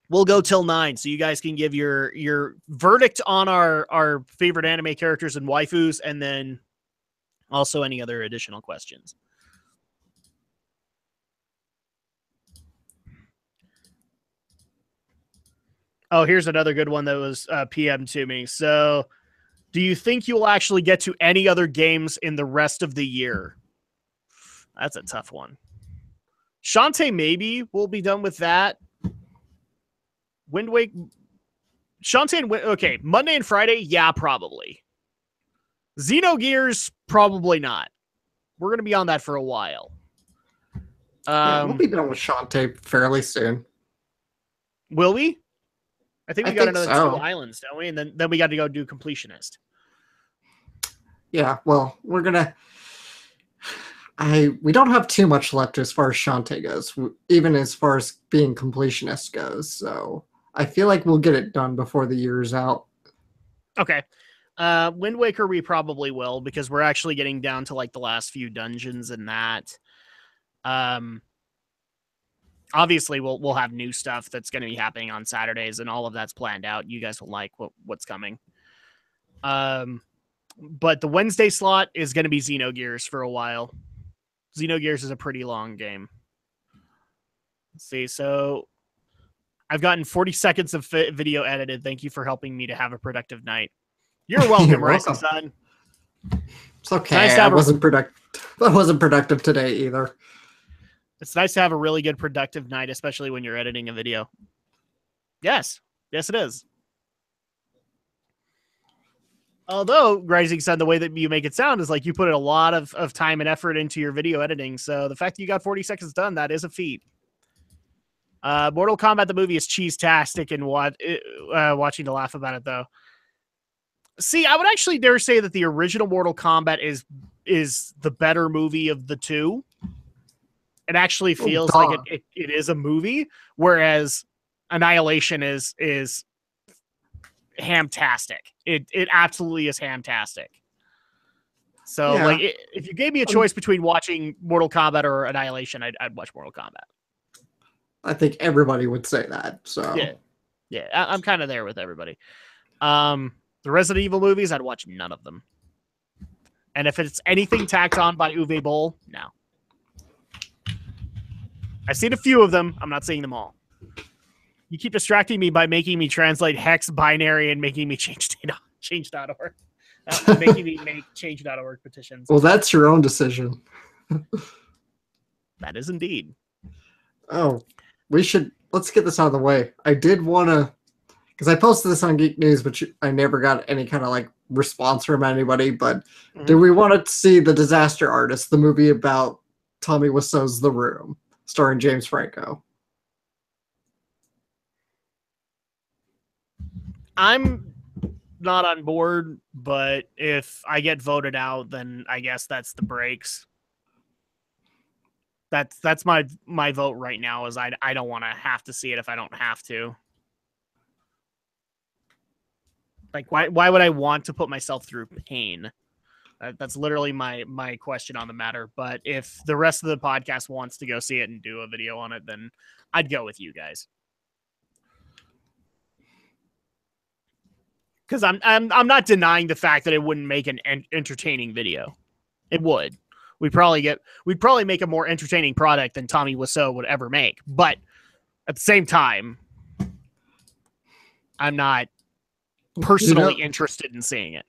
we'll go till 9, so you guys can give your verdict on our favorite anime characters and waifus, and then also any other additional questions. Oh, here's another good one that was PM to me. So, do you think you will actually get to any other games in the rest of the year? That's a tough one. Shantae, maybe we'll be done with that. Wind Wake. Shantae and okay, Monday and Friday, yeah, probably. Xenogears, probably not. We're going to be on that for a while. We'll be done with Shantae fairly soon. Will we? I think we got another 2 islands, don't we? And then we got to go do Completionist. Yeah, well, we're gonna. We don't have too much left as far as Shantae goes, even as far as being Completionist goes. So I feel like we'll get it done before the year's out. Okay. Wind Waker, we probably will, because we're actually getting down to like the last few dungeons and that. Obviously, we'll have new stuff that's going to be happening on Saturdays, and all of that's planned out. You guys will like what's coming. But the Wednesday slot is going to be Xenogears for a while. Xenogears is a pretty long game. Let's see. So I've gotten 40 seconds of video edited. Thank you for helping me to have a productive night. You're welcome, Rising Sun. It's okay. I wasn't productive today either. It's nice to have a really good productive night, especially when you're editing a video. Yes. Yes, it is. Although, Rising Sun, the way that you make it sound is like you put a lot of time and effort into your video editing. So the fact that you got 40 seconds done, that is a feat. Mortal Kombat, the movie, is cheese-tastic, and watching to laugh about it, though. See, I would actually dare say that the original Mortal Kombat is the better movie of the two. It actually feels like it is a movie, whereas Annihilation is hamtastic. It absolutely is hamtastic. So, Yeah. like, if you gave me a choice between watching Mortal Kombat or Annihilation, I'd watch Mortal Kombat. I think everybody would say that. So yeah, I'm kind of there with everybody. The Resident Evil movies, I'd watch none of them. And if it's anything tacked on by Uwe Boll, no. I've seen a few of them. I'm not seeing them all. You keep distracting me by making me translate hex binary and making me change.org. Making me make change.org petitions. Well, that's your own decision. That is indeed. Oh, let's get this out of the way. I did want to, because I posted this on Geek News, but I never got any kind of like response from anybody. But do we want to see The Disaster Artist, the movie about Tommy Wiseau's The Room, starring James Franco? I'm not on board, but if I get voted out, then I guess that's the breaks. That's my vote right now. Is I don't want to have to see it if I don't have to. Like, why would I want to put myself through pain? That's literally my question on the matter. But if the rest of the podcast wants to go see it and do a video on it, then I'd go with you guys. Because I'm not denying the fact that it wouldn't make an entertaining video. It would. We'd probably make a more entertaining product than Tommy Wiseau would ever make. But at the same time, I'm not personally interested in seeing it.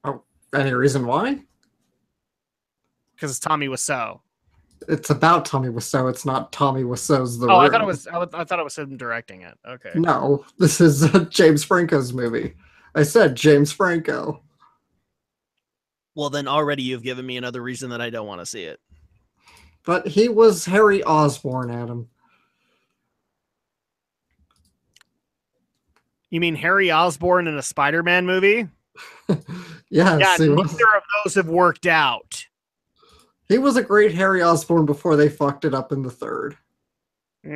Oh, any reason why? Because it's Tommy Wiseau. It's about Tommy Wiseau. It's not Tommy Wiseau's The Room. I thought it was him directing it. Okay. No, this is James Franco's movie. I said James Franco. Well, then already you've given me another reason that I don't want to see it. But he was Harry Osborn, Adam. You mean Harry Osborn in a Spider-Man movie? Yes. Yeah, neither of those have worked out. He was a great Harry Osborn before they fucked it up in the third. You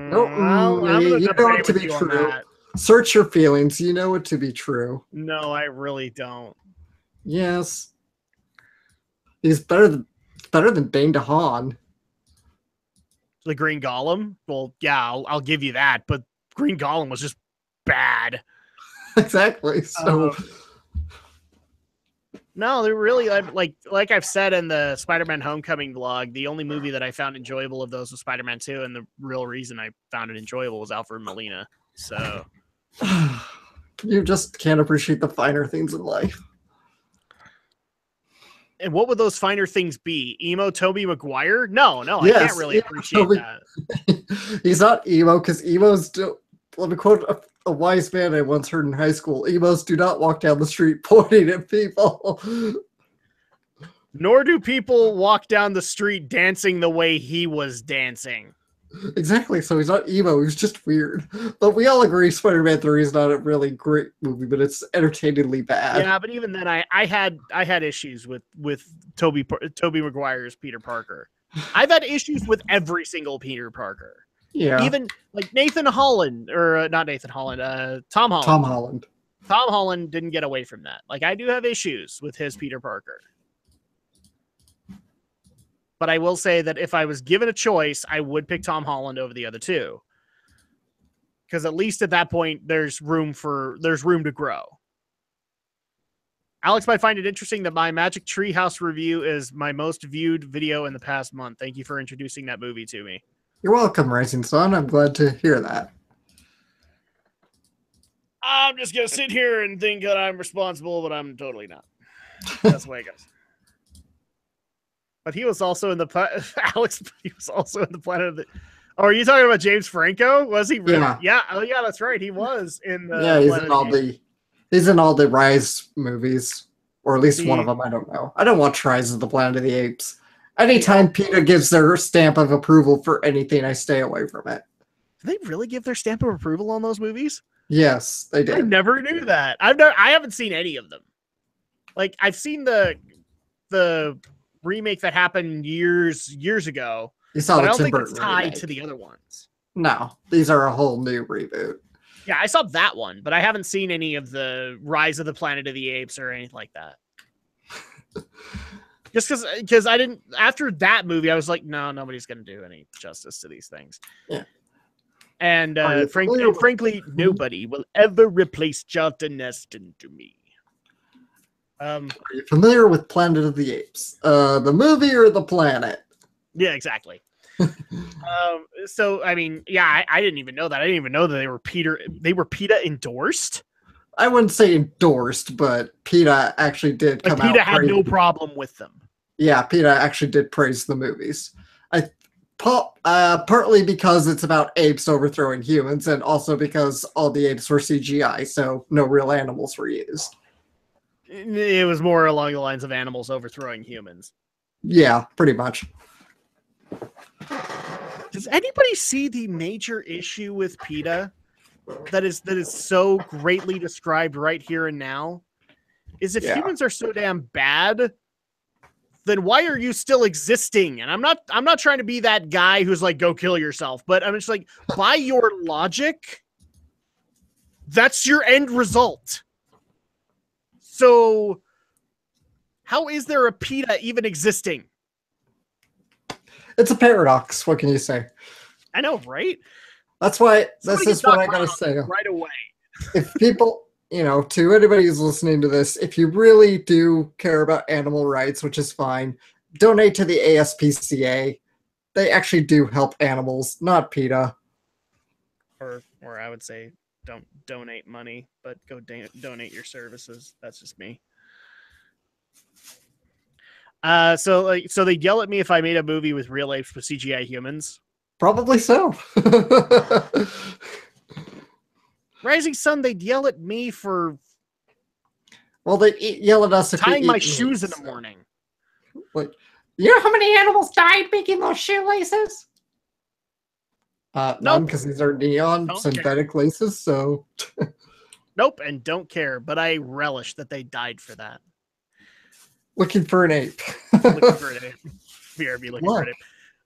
know it to be true. Search your feelings. You know it to be true. No, I really don't. Yes. He's better than Dane DeHaan. The Green Golem? Well, yeah, I'll give you that, but Green Golem was just bad. Exactly. So no, they're really like I've said in the Spider-Man Homecoming vlog, the only movie that I found enjoyable of those was Spider-Man 2, and the real reason I found it enjoyable was Alfred Molina. So you just can't appreciate the finer things in life. And what would those finer things be? Emo Tobey Maguire? No, yes, I can't really appreciate that. He's not emo because emos do. Let me quote a wise man I once heard in high school. Emos do not walk down the street pointing at people. Nor do people walk down the street dancing the way he was dancing. Exactly. So he's not emo. He's just weird. But we all agree Spider-Man 3 is not a really great movie, but it's entertainingly bad. Yeah, but even then, I had issues with Tobey Maguire's Peter Parker. I've had issues with every single Peter Parker. Yeah. Even like Nathan Holland, or not Nathan Holland, Tom Holland. Tom Holland didn't get away from that. Like, I do have issues with his Peter Parker. But I will say that if I was given a choice, I would pick Tom Holland over the other two. Because at least at that point, there's room to grow. Alex might find it interesting that my Magic Treehouse review is my most viewed video in the past month. Thank you for introducing that movie to me. You're welcome, Rising Sun. I'm glad to hear that. I'm just going to sit here and think that I'm responsible, but I'm totally not. That's the way it goes. But he was also in the Alex. He was also in the Planet of the. Oh, are you talking about James Franco? Was he? Really? Yeah. Oh, yeah. That's right. He was in the. Yeah, he's in all the Rise movies, or at least one of them. I don't know. I don't watch Rise of the Planet of the Apes. Anytime PETA gives their stamp of approval for anything, I stay away from it. Do they really give their stamp of approval on those movies? Yes, they I did. never knew that. I haven't seen any of them. Like I've seen the remake that happened years ago, You saw but I the don't Tim think that's Burton tied to remake. the other ones. No, these are a whole new reboot. Yeah, I saw that one, but I haven't seen any of the Rise of the Planet of the Apes or anything like that. Just because I didn't, after that movie, I was like, no, nobody's going to do any justice to these things. Yeah. And With... frankly, nobody will ever replace Charlton Heston to me. Are you familiar with Planet of the Apes? The movie or the planet? Yeah, exactly. So I mean, yeah, I didn't even know that. I didn't even know that they were PETA endorsed. I wouldn't say endorsed, but PETA actually did come out. PETA had no problem with them. Yeah, PETA actually did praise the movies. Partly because it's about apes overthrowing humans, and also because all the apes were CGI, so no real animals were used. It was more along the lines of animals overthrowing humans. Yeah, pretty much. Does anybody see the major issue with PETA that is so greatly described right here and now? Is if humans are so damn bad, then why are you still existing? And I'm not trying to be that guy who's like, go kill yourself, but I'm just like, by your logic, that's your end result. So how is there a PETA even existing? It's a paradox. What can you say? I know, right? That's why this is what I gotta say. Right away. If people, to anybody who's listening to this, if you really do care about animal rights, which is fine, donate to the ASPCA. They actually do help animals, not PETA. Or I would say don't donate money, but go donate your services. That's just me. So they yell at me if I made a movie with real apes with CGI humans. Probably so. Rising Sun, they'd yell at me for. Well, they yell at us if tying my shoes in the morning. Like, you know how many animals died making those shoelaces? None, because these are neon synthetic laces. So. Nope, and don't care. But I relish that they died for that. Looking for an ape. Looking for an ape. BRB looking for an ape.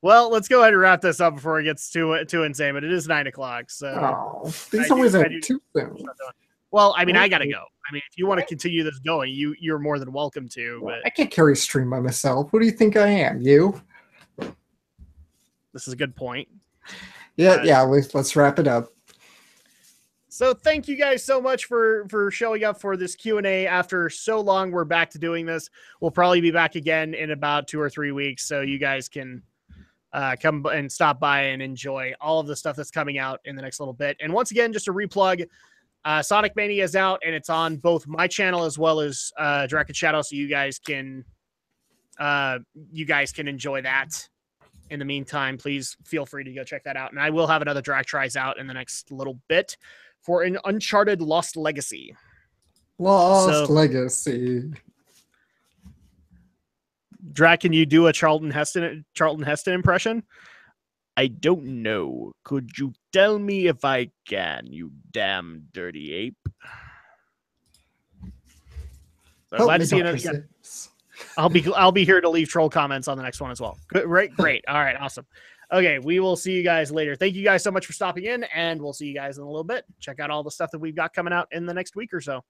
Well, let's go ahead and wrap this up before it gets too insane. But it is 9 o'clock, so these always are too soon. Well, I mean, I gotta go. I mean, if you want to continue this going, you're more than welcome to. But I can't carry a stream by myself. Who do you think I am? You? This is a good point. Yeah. Let's wrap it up. So thank you guys so much for showing up for this Q&A after so long. We're back to doing this. We'll probably be back again in about 2 or 3 weeks, so you guys can come and stop by and enjoy all of the stuff that's coming out in the next little bit. And once again, just a replug, Sonic Mania is out, and it's on both my channel as well as Drak Shadow, so you guys can enjoy that. In the meantime, please feel free to go check that out. And I will have another Drak Tries out in the next little bit for an Uncharted Lost Legacy. Legacy. Drak, can you do a Charlton Heston impression? I don't know. Could you tell me if I can, you damn dirty ape? So I'm glad to see another. I'll be here to leave troll comments on the next one as well. Great. All right, awesome. Okay, we will see you guys later. Thank you guys so much for stopping in, and we'll see you guys in a little bit. Check out all the stuff that we've got coming out in the next week or so.